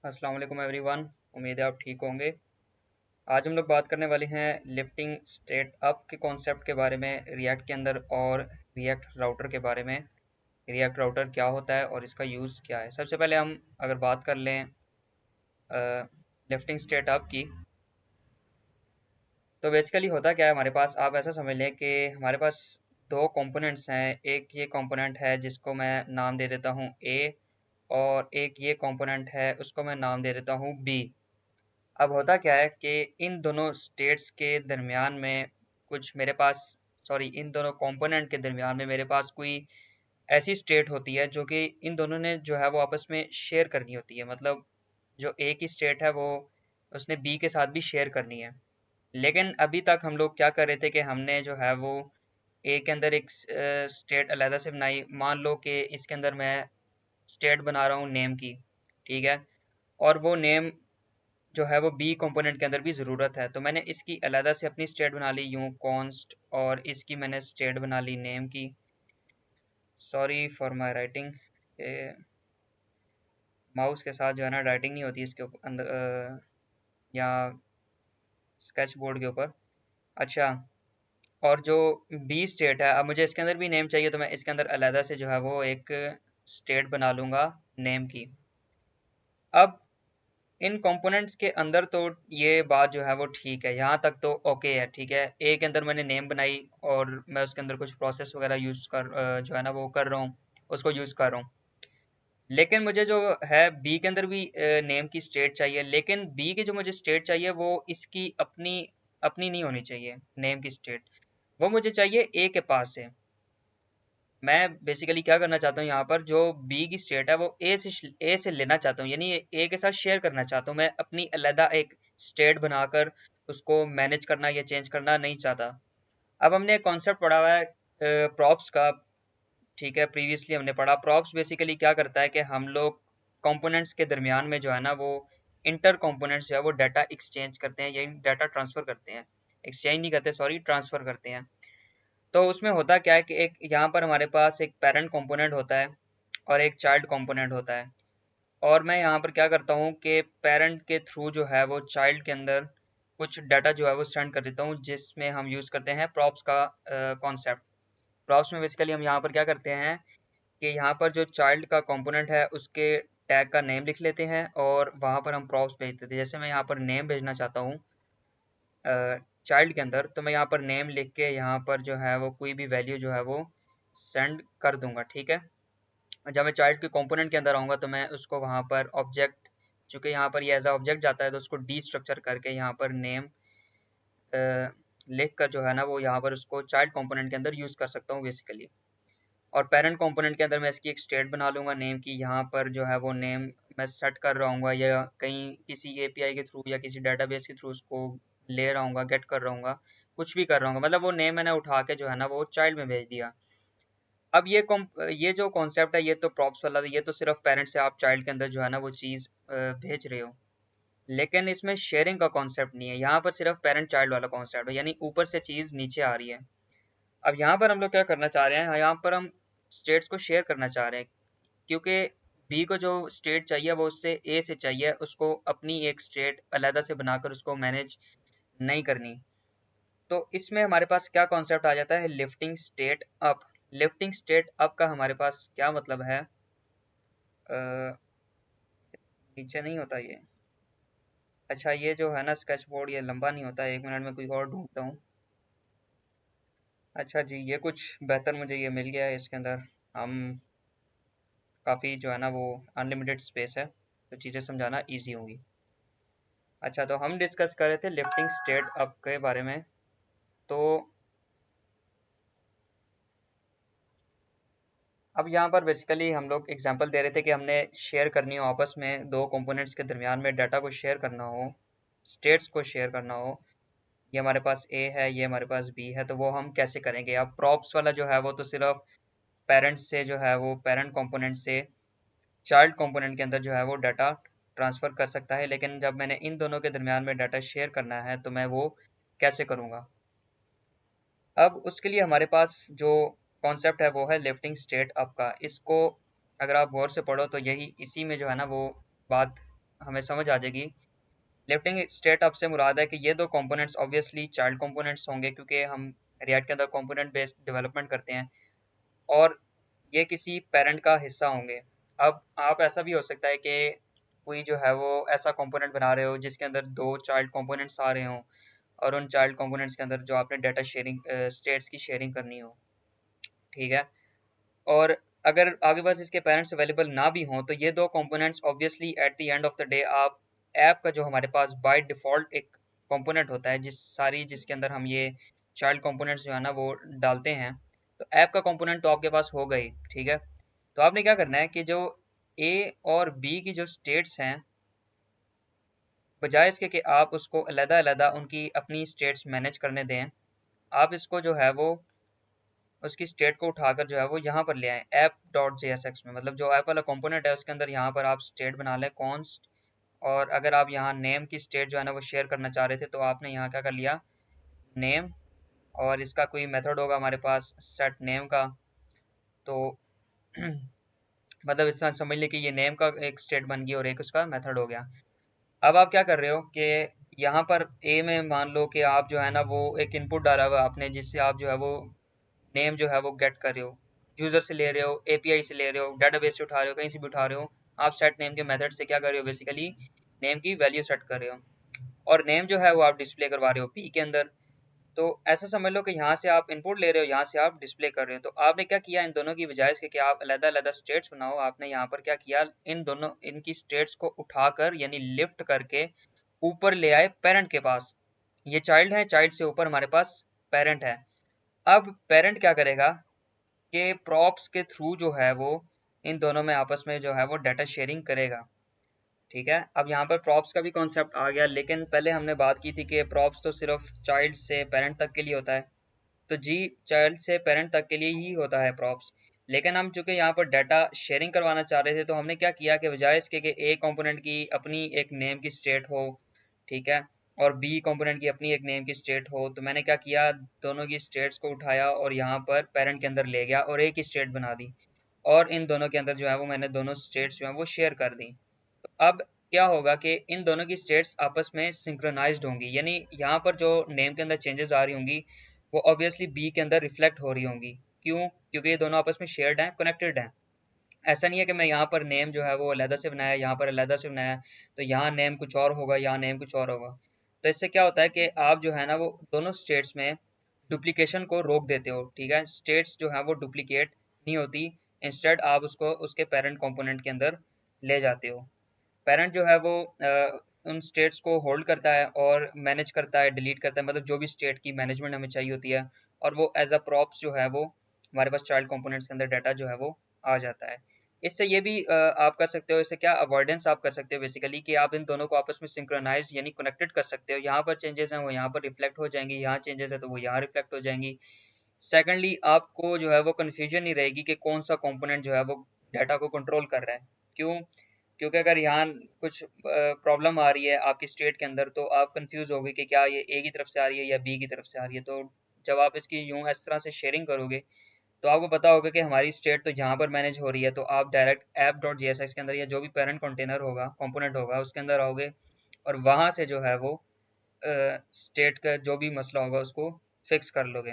अस्सलाम वालेकुम एवरीवन। उम्मीद है आप ठीक होंगे। आज हम लोग बात करने वाले हैं लिफ्टिंग स्टेट अप के कॉन्सेप्ट के बारे में रिएक्ट के अंदर और रिएक्ट राउटर के बारे में। रिएक्ट राउटर क्या होता है और इसका यूज़ क्या है। सबसे पहले हम अगर बात कर लें लिफ्टिंग स्टेट अप की, तो बेसिकली होता क्या है हमारे पास, आप ऐसा समझ लें कि हमारे पास दो कंपोनेंट्स हैं। एक ये कंपोनेंट है जिसको मैं नाम दे देता हूँ ए, और एक ये कंपोनेंट है उसको मैं नाम दे देता हूँ बी। अब होता क्या है कि इन दोनों स्टेट्स के दरमियान में कुछ मेरे पास, सॉरी, इन दोनों कंपोनेंट के दरमियान में मेरे पास कोई ऐसी स्टेट होती है जो कि इन दोनों ने जो है वो आपस में शेयर करनी होती है। मतलब जो ए की स्टेट है वो उसने बी के साथ भी शेयर करनी है। लेकिन अभी तक हम लोग क्या कर रहे थे कि हमने जो है वो ए के अंदर एक स्टेट अलहदा से बनाई। मान लो कि इसके अंदर मैं स्टेट बना रहा हूँ नेम की, ठीक है, और वो नेम जो है वो बी कंपोनेंट के अंदर भी ज़रूरत है। तो मैंने इसकी अलहदा से अपनी स्टेट बना ली यूं कॉन्स्ट, और इसकी मैंने स्टेट बना ली नेम की। Sorry for my writing, mouse के साथ जो है ना राइटिंग नहीं होती इसके अंदर, या स्केच बोर्ड के ऊपर। अच्छा, और जो बी स्टेट है, अब मुझे इसके अंदर भी नेम चाहिए, तो मैं इसके अंदर अलहदा से जो है वो एक स्टेट बना लूँगा नेम की। अब इन कंपोनेंट्स के अंदर तो ये बात जो है वो ठीक है, यहाँ तक तो ओके है, ठीक है। ए के अंदर मैंने नेम बनाई और मैं उसके अंदर कुछ प्रोसेस वगैरह यूज़ कर जो है ना वो कर रहा हूँ, उसको यूज़ कर रहा हूँ। लेकिन मुझे जो है बी के अंदर भी नेम की स्टेट चाहिए, लेकिन बी की जो मुझे स्टेट चाहिए वो इसकी अपनी अपनी नहीं होनी चाहिए। नेम की स्टेट वो मुझे चाहिए ए के पास से। मैं बेसिकली क्या करना चाहता हूँ, यहाँ पर जो बी की स्टेट है वो ए से लेना चाहता हूँ, यानी ए के साथ शेयर करना चाहता हूँ। मैं अपनी अलहदा एक स्टेट बनाकर उसको मैनेज करना या चेंज करना नहीं चाहता। अब हमने एक कॉन्सेप्ट पढ़ा हुआ है प्रॉप्स का, ठीक है। प्रीवियसली हमने पढ़ा प्रॉप्स बेसिकली क्या करता है कि हम लोग कंपोनेंट्स के दरमियान में जो है ना वो इंटर कंपोनेंट्स जो है वो डाटा एक्सचेंज करते हैं, यानी डाटा ट्रांसफर करते हैं। एक्सचेंज नहीं करते, सॉरी, ट्रांसफर करते हैं। तो उसमें होता क्या है कि एक यहाँ पर हमारे पास एक पेरेंट कंपोनेंट होता है और एक चाइल्ड कंपोनेंट होता है। और मैं यहाँ पर क्या करता हूँ कि पेरेंट के थ्रू जो है वो चाइल्ड के अंदर कुछ डाटा जो है वो सेंड कर देता हूँ, जिसमें हम यूज़ करते हैं प्रॉप्स का कॉन्सेप्ट। प्रॉप्स में बेसिकली हम यहाँ पर क्या करते हैं कि यहाँ पर जो चाइल्ड का कंपोनेंट है उसके टैग का नेम लिख लेते हैं और वहाँ पर हम प्रॉप्स भेज देते हैं। जैसे मैं यहाँ पर नेम भेजना चाहता हूँ चाइल्ड के अंदर, तो मैं यहाँ पर नेम लिख के यहाँ पर जो है वो कोई भी वैल्यू जो है वो सेंड कर दूंगा, ठीक है। जब मैं चाइल्ड के कंपोनेंट के अंदर आऊँगा तो मैं उसको वहाँ पर ऑब्जेक्ट, चूँकि यहाँ पर ये एज अ ऑब्जेक्ट जाता है, तो उसको डी स्ट्रक्चर करके यहाँ पर नेम लिख कर जो है ना वो यहाँ पर उसको चाइल्ड कंपोनेंट के अंदर यूज़ कर सकता हूँ बेसिकली। और पेरेंट कंपोनेंट के अंदर मैं इसकी एक स्टेट बना लूँगा नेम की। यहाँ पर जो है वो नेम मैं सेट कर रहा हूँ या कहीं किसी एपीआई के थ्रू या किसी डेटाबेस के थ्रू उसको ले रहा हूँ, गेट कर रहा हूँ, कुछ भी कर रहा हूँ। मतलब वो नेम मैंने उठा के जो है ना वो चाइल्ड में भेज दिया। अब ये जो कॉन्सेप्ट है ये तो प्रॉप्स वाला, ये तो सिर्फ पेरेंट से आप चाइल्ड के अंदर जो है ना वो चीज़ भेज रहे हो। लेकिन इसमें शेयरिंग का कॉन्सेप्ट नहीं है, यहाँ पर सिर्फ पेरेंट चाइल्ड वाला कॉन्सेप्ट है, यानी ऊपर से चीज़ नीचे आ रही है। अब यहाँ पर हम लोग क्या करना चाह रहे हैं, यहाँ पर हम स्टेट्स को शेयर करना चाह रहे हैं, क्योंकि बी को जो स्टेट चाहिए वो उससे ए से चाहिए, उसको अपनी एक स्टेट अलहदा से बनाकर उसको मैनेज नहीं करनी। तो इसमें हमारे पास क्या कॉन्सेप्ट आ जाता है, lifting state up. Lifting state up का हमारे पास क्या मतलब है, नीचे नहीं होता ये। अच्छा, ये जो है ना स्केच बोर्ड ये लंबा नहीं होता, 1 मिनट में कोई और ढूंढता हूँ। अच्छा जी, ये कुछ बेहतर मुझे ये मिल गया है। इसके अंदर हम काफ़ी जो है ना वो अनलिमिटेड स्पेस है, तो चीज़ें समझाना इजी होंगी। अच्छा, तो हम डिस्कस कर रहे थे लिफ्टिंग स्टेट अप के बारे में। तो अब यहाँ पर बेसिकली हम लोग एग्जांपल दे रहे थे कि हमने शेयर करनी हो आपस में, दो कंपोनेंट्स के दरमियान में डाटा को शेयर करना हो, स्टेट्स को शेयर करना हो। ये हमारे पास ए है, ये हमारे पास बी है, तो वो हम कैसे करेंगे। अब प्रॉप्स वाला जो है वो तो सिर्फ पेरेंट्स से जो है वो पेरेंट कंपोनेंट से चाइल्ड कंपोनेंट के अंदर जो है वो डाटा ट्रांसफ़र कर सकता है, लेकिन जब मैंने इन दोनों के दरमियान में डाटा शेयर करना है तो मैं वो कैसे करूँगा। अब उसके लिए हमारे पास जो कॉन्सेप्ट है वो है लिफ्टिंग स्टेट अप का। इसको अगर आप गौर से पढ़ो तो यही इसी में जो है ना वो बात हमें समझ आ जाएगी। लिफ्टिंग स्टेट अप से मुराद है कि ये दो कंपोनेंट्स ऑब्वियसली चाइल्ड कंपोनेंट्स होंगे, क्योंकि हम रिएक्ट के अंदर कंपोनेंट बेस्ड डेवलपमेंट करते हैं, और ये किसी पेरेंट का हिस्सा होंगे। अब आप ऐसा भी हो सकता है कि कोई जो है वो ऐसा कंपोनेंट बना रहे हो जिसके अंदर दो चाइल्ड कंपोनेंट्स आ रहे हों, और उन चाइल्ड कंपोनेंट्स के अंदर जो आपने डाटा शेयरिंग स्टेट्स की शेयरिंग करनी हो, ठीक है। और अगर आपके पास इसके पेरेंट्स अवेलेबल ना भी हों तो ये दो components obviously at the end of the day आप ऐप का जो हमारे पास बाय डिफ़ॉल्ट एक कंपोनेंट होता है जिसके अंदर हम ये चाइल्ड कंपोनेंट्स जो है ना वो डालते हैं, तो ऐप का कंपोनेंट तो आपके पास होगा ही, ठीक है। तो आपने क्या करना है कि जो ए और बी की जो स्टेट्स हैं, बजाय इसके कि आप उसको अलग-अलग उनकी अपनी स्टेट्स मैनेज करने दें, आप इसको जो है वो उसकी स्टेट को उठाकर जो है वो यहाँ पर ले आए ऐप डॉट JSX में, मतलब जो ऐप वाला कंपोनेंट है उसके अंदर यहाँ पर आप स्टेट बना लें कॉन्स्ट। और अगर आप यहाँ नेम की स्टेट जो है ना वो शेयर करना चाह रहे थे तो आपने यहाँ क्या कर लिया, नेम, और इसका कोई मेथड होगा हमारे पास सेट नेम का। तो मतलब इस तरह समझ लें कि ये नेम का एक स्टेट बन गई और एक उसका मेथड हो गया। अब आप क्या कर रहे हो कि यहाँ पर ए में मान लो कि आप जो है ना वो एक इनपुट डाला हुआ है आपने, जिससे आप जो है वो नेम जो है वो गेट कर रहे हो, यूजर से ले रहे हो, एपीआई से ले रहे हो, डेटाबेस से उठा रहे हो, कहीं से भी उठा रहे हो। आप सेट नेम के मेथड से क्या कर रहे हो, बेसिकली नेम की वैल्यू सेट कर रहे हो, और नेम जो है वो आप डिस्प्ले करवा रहे हो पी के अंदर। तो ऐसा समझ लो कि यहाँ से आप इनपुट ले रहे हो, यहाँ से आप डिस्प्ले कर रहे हो। तो आपने क्या किया, इन दोनों की बजाय इसके कि आप अलग-अलग स्टेट्स बनाओ, आपने यहाँ पर क्या किया, इन दोनों इनकी स्टेट्स को उठाकर यानी लिफ्ट करके ऊपर ले आए पेरेंट के पास। ये चाइल्ड है, चाइल्ड से ऊपर हमारे पास पेरेंट है। अब पेरेंट क्या करेगा कि प्रॉप्स के थ्रू जो है वो इन दोनों में आपस में जो है वो डाटा शेयरिंग करेगा, ठीक है। अब यहाँ पर प्रॉप्स का भी कॉन्सेप्ट आ गया, लेकिन पहले हमने बात की थी कि प्रॉप्स तो सिर्फ चाइल्ड से पेरेंट तक के लिए होता है। तो जी, चाइल्ड से पेरेंट तक के लिए ही होता है प्रॉप्स। लेकिन हम चूंकि यहाँ पर डाटा शेयरिंग करवाना चाह रहे थे तो हमने क्या किया कि बजाय इसके कि ए कंपोनेंट की अपनी एक नेम की स्टेट हो, ठीक है, और बी कंपोनेंट की अपनी एक नेम की स्टेट हो, तो मैंने क्या किया, दोनों की स्टेट्स को उठाया और यहाँ पर पेरेंट के अंदर ले गया और एक ही स्टेट बना दी, और इन दोनों के अंदर जो है वो मैंने दोनों स्टेट्स जो है वो शेयर कर दी। अब क्या होगा कि इन दोनों की स्टेट्स आपस में सिंक्रोनाइज्ड होंगी, यानी यहाँ पर जो नेम के अंदर चेंजेस आ रही होंगी वो ऑब्वियसली बी के अंदर रिफ्लेक्ट हो रही होंगी। क्यों? क्योंकि ये दोनों आपस में शेयर्ड हैं, कनेक्टेड हैं। ऐसा नहीं है कि मैं यहाँ पर नेम जो है वो अलहदा से बनाया, यहाँ पर अलहदा से बनाया, तो यहाँ नेम कुछ और होगा, यहाँ नेम कुछ और होगा। तो इससे क्या होता है कि आप जो है ना वो दोनों स्टेट्स में डुप्लीकेशन को रोक देते हो, ठीक है। स्टेट्स जो है वो डुप्लीकेट नहीं होती, इंस्टेड आप उसको उसके पेरेंट कंपोनेंट के अंदर ले जाते हो। पेरेंट जो है वो उन स्टेट्स को होल्ड करता है और मैनेज करता है, डिलीट करता है, मतलब जो भी स्टेट की मैनेजमेंट हमें चाहिए होती है, और वो एज अ प्रॉप्स जो है वो हमारे पास चाइल्ड कंपोनेंट्स के अंदर डाटा जो है वो आ जाता है। इससे ये भी आप कर सकते हो, इससे क्या अवॉइडेंस आप कर सकते हो बेसिकली, कि आप इन दोनों को आपस में सिंक्रोनाइज यानी कनेक्टेड कर सकते हो। यहाँ पर चेंजेस हैं वो यहाँ पर रिफ्लेक्ट हो जाएंगी, यहाँ चेंजेस है तो वो यहाँ रिफ्लेक्ट हो जाएंगी। सेकेंडली आपको जो है वो कन्फ्यूजन नहीं रहेगी कि कौन सा कंपोनेंट जो है वो डाटा को कंट्रोल कर रहा है। क्यों? क्योंकि अगर यहाँ कुछ प्रॉब्लम आ रही है आपकी स्टेट के अंदर तो आप कंफ्यूज होगे कि क्या ये ए की तरफ से आ रही है या बी की तरफ से आ रही है। तो जब आप इसकी यूं इस तरह से शेयरिंग करोगे तो आपको पता होगा कि हमारी स्टेट तो यहाँ पर मैनेज हो रही है, तो आप डायरेक्ट ऐप डॉट JSX के अंदर या जो भी पेरेंट कंटेनर होगा, कंपोनेंट होगा, उसके अंदर आओगे और वहाँ से जो है वो स्टेट का जो भी मसला होगा उसको फिक्स कर लोगे।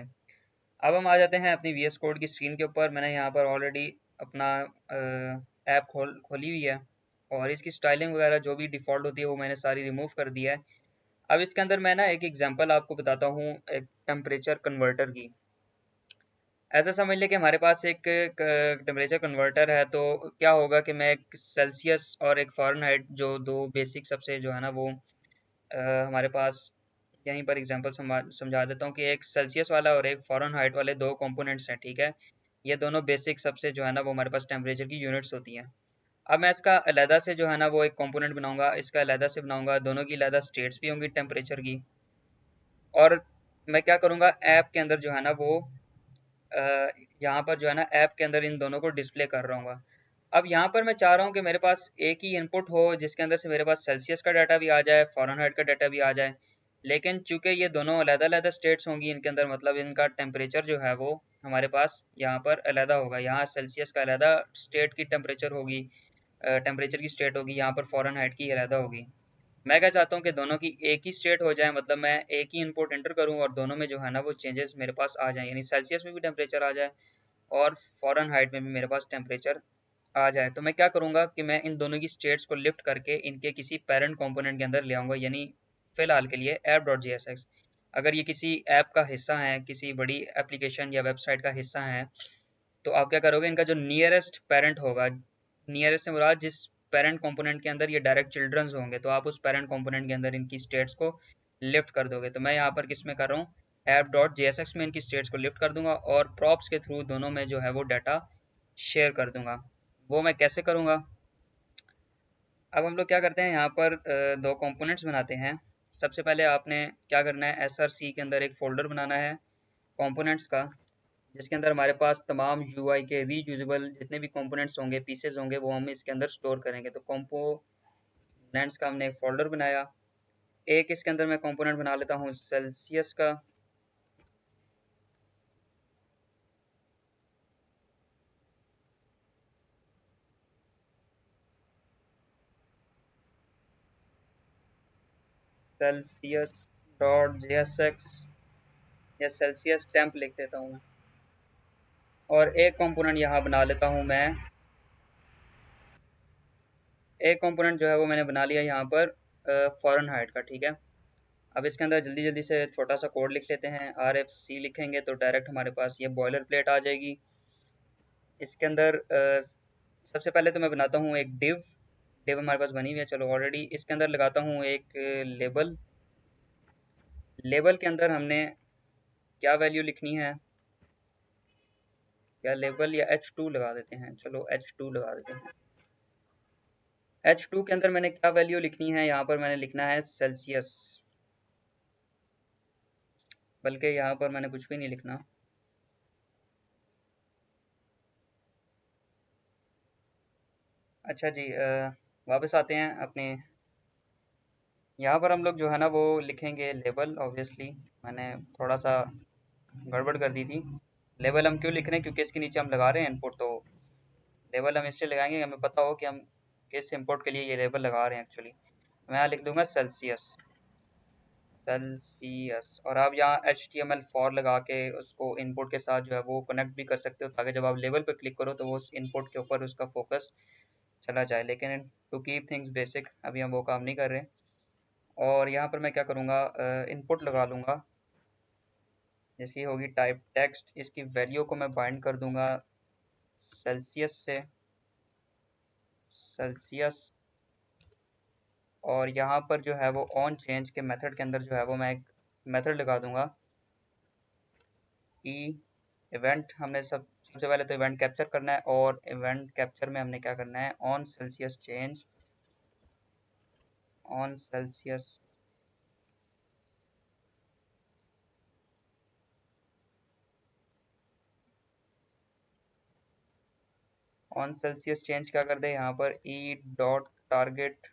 अब हम आ जाते हैं अपनी VS कोड की स्क्रीन के ऊपर। मैंने यहाँ पर ऑलरेडी अपना ऐप खोली हुई है, और इसकी स्टाइलिंग वगैरह जो भी डिफ़ॉल्ट होती है वो मैंने सारी रिमूव कर दिया है। अब इसके अंदर मैं ना एक एग्जांपल आपको बताता हूँ एक टेम्परेचर कन्वर्टर की। ऐसा समझ लें कि हमारे पास एक टेम्परेचर कन्वर्टर है, तो क्या होगा कि मैं एक सेल्सियस और एक फ़ारेनहाइट जो दो बेसिक सबसे जो है ना वो हमारे पास यहीं पर एग्जांपल समझा देता हूँ कि एक सेल्सियस वाला और एक फ़ारेनहाइट वाले दो कंपोनेंट्स हैं, ठीक है। ये दोनों बेसिक सबसे जो है ना वो हमारे पास टेम्परेचर की यूनिट्स होती हैं। अब मैं इसका अलहदा से जो है ना वो एक कंपोनेंट बनाऊंगा, इसका अलहदा से बनाऊंगा, दोनों की अलहदा स्टेट्स भी होंगी टेम्परेचर की। और मैं क्या करूँगा, ऐप के अंदर जो है ना वो यहाँ पर जो है ना ऐप के अंदर इन दोनों को डिस्प्ले कर रहा हूँ। अब यहाँ पर मैं चाह रहा हूँ कि मेरे पास एक ही इनपुट हो जिसके अंदर से मेरे पास सेल्सियस का डाटा भी आ जाए, फ़ारेनहाइट का डाटा भी आ जाए। लेकिन चूंकि ये दोनों अलग-अलग स्टेट्स होंगी इनके अंदर, मतलब इनका टेम्परेचर जो है वो हमारे पास यहाँ पर अलहदा होगा। यहाँ सेल्सियस का अलहदा स्टेट की टेम्परेचर होगी, टेम्परेचर की स्टेट होगी, यहाँ पर फॉरेन हाइट की अलहदा होगी। मैं क्या चाहता हूँ कि दोनों की एक ही स्टेट हो जाए, मतलब मैं एक ही इनपुट एंटर करूँ और दोनों में जो है ना वो चेंजेस मेरे पास आ जाए, यानी सेल्सियस में भी टेम्परेचर आ जाए और फॉरेन हाइट में भी मेरे पास टेम्परेचर आ जाए। तो मैं क्या करूँगा कि मैं इन दोनों की स्टेट्स को लिफ्ट करके इनके किसी पेरेंट कंपोनेंट के अंदर ले आऊँगा, यानी फ़िलहाल के लिए app.jsx। अगर ये किसी ऐप का हिस्सा है, किसी बड़ी एप्लीकेशन या वेबसाइट का हिस्सा है, तो आप क्या करोगे, इनका जो नियरेस्ट पेरेंट होगा, नियरेस्ट से मुराद जिस पेरेंट कंपोनेंट के अंदर ये डायरेक्ट चिल्ड्रंस होंगे, तो आप उस पेरेंट कंपोनेंट के अंदर इनकी स्टेट्स को लिफ्ट कर दोगे। तो मैं यहाँ पर किस में कर रहा हूँ, app.jsx में इनकी स्टेट्स को लिफ्ट कर दूंगा और प्रॉप्स के थ्रू दोनों में जो है वो डाटा शेयर कर दूंगा। वो मैं कैसे करूँगा, अब हम लोग क्या करते हैं, यहाँ पर दो कंपोनेंट्स बनाते हैं। सबसे पहले आपने क्या करना है, SRC के अंदर एक फोल्डर बनाना है कंपोनेंट्स का, जिसके अंदर हमारे पास तमाम यूआई के रीयूजेबल जितने भी कंपोनेंट्स होंगे, पीसेज होंगे, वो हम इसके अंदर स्टोर करेंगे। तो कंपोनेंट्स का हमने एक फोल्डर बनाया। एक इसके अंदर मैं कंपोनेंट बना लेता हूँ सेल्सियस का। सेल्सियस डॉट JSX या सेल्सियस टेम्प लिख देता हूँ मैं। और एक कंपोनेंट यहाँ बना लेता हूँ मैं, एक कंपोनेंट जो है वो मैंने बना लिया यहाँ पर फ़ारेनहाइट का, ठीक है। अब इसके अंदर जल्दी जल्दी से छोटा सा कोड लिख लेते हैं। RFC लिखेंगे तो डायरेक्ट हमारे पास ये बॉयलर प्लेट आ जाएगी। इसके अंदर सबसे पहले तो मैं बनाता हूँ एक डिव। डिव हमारे पास बनी हुई है, चलो ऑलरेडी। इसके अंदर लगाता हूँ एक लेबल। लेबल के अंदर हमने क्या वैल्यू लिखनी है, या लेबल या H2 लगा देते हैं, चलो H2 लगा देते हैं। H2 के अंदर मैंने क्या वैल्यू लिखनी है, यहाँ पर मैंने लिखना है सेल्सियस, बल्कि यहाँ पर मैंने कुछ भी नहीं लिखना। अच्छा जी, वापस आते हैं अपने। यहाँ पर हम लोग जो है ना वो लिखेंगे लेबल। ऑब्वियसली मैंने थोड़ा सा गड़बड़ कर दी थी। लेबल हम क्यों लिख रहे हैं, क्योंकि इसके नीचे हम लगा रहे हैं इनपुट, तो लेबल हम इसलिए लगाएंगे कि हमें पता हो कि हम किस इनपुट के लिए ये लेबल लगा रहे हैं एक्चुअली। मैं यहाँ लिख दूंगा सेल्सियस, सेल्सियस। और आप यहाँ HTML फॉर लगा के उसको इनपुट के साथ जो है वो कनेक्ट भी कर सकते हो, ताकि जब आप लेवल पर क्लिक करो तो वो उस इनपुट के ऊपर उसका फोकस चला जाए। लेकिन टू कीप थिंग्स बेसिक अभी हम वो काम नहीं कर रहे। और यहाँ पर मैं क्या करूँगा, इनपुट लगा लूँगा जिसकी होगी टाइप टेक्स्ट। इसकी वैल्यू को मैं बाइंड कर दूंगा सेल्सियस से, सेल्सियस। और यहाँ पर जो है वो ऑन चेंज के मेथड के अंदर जो है वो मैं एक मेथड लगा दूंगा ई इवेंट। हमने सबसे पहले तो इवेंट कैप्चर करना है, और इवेंट कैप्चर में हमने क्या करना है, on Celsius change, on Celsius. On Celsius change क्या कर दे, यहाँ पर E dot target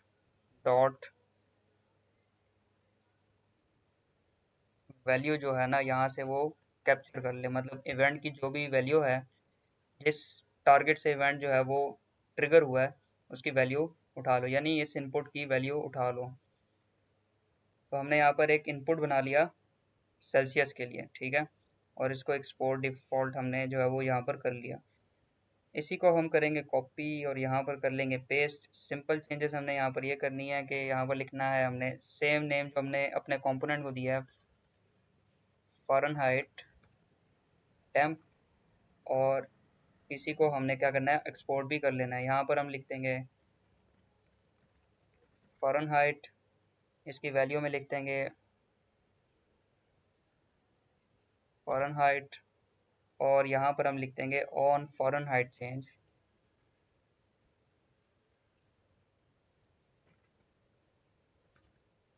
dot value जो है ना यहाँ से वो कैप्चर कर ले, मतलब इवेंट की जो भी वैल्यू है, जिस टारगेट से इवेंट जो है वो ट्रिगर हुआ है, उसकी वैल्यू उठा लो, यानी इस इनपुट की वैल्यू उठा लो। तो हमने यहाँ पर एक इनपुट बना लिया सेल्सियस के लिए, ठीक है। और इसको एक्सपोर्ट डिफ़ॉल्ट हमने जो है वो यहाँ पर कर लिया। इसी को हम करेंगे कॉपी और यहाँ पर कर लेंगे पेस्ट। सिंपल चेंजेस हमने यहाँ पर ये करनी है कि यहाँ पर लिखना है हमने सेम नेम जो हमने अपने कंपोनेंट को दिया है, फ़ारेनहाइट टेम्प। और इसी को हमने क्या करना है, एक्सपोर्ट भी कर लेना है। यहाँ पर हम लिख देंगे फ़ारेनहाइट, इसकी वैल्यू में लिख देंगे फ़ारेनहाइट। और यहाँ पर हम लिख देंगे ऑन फ़ारेनहाइट चेंज।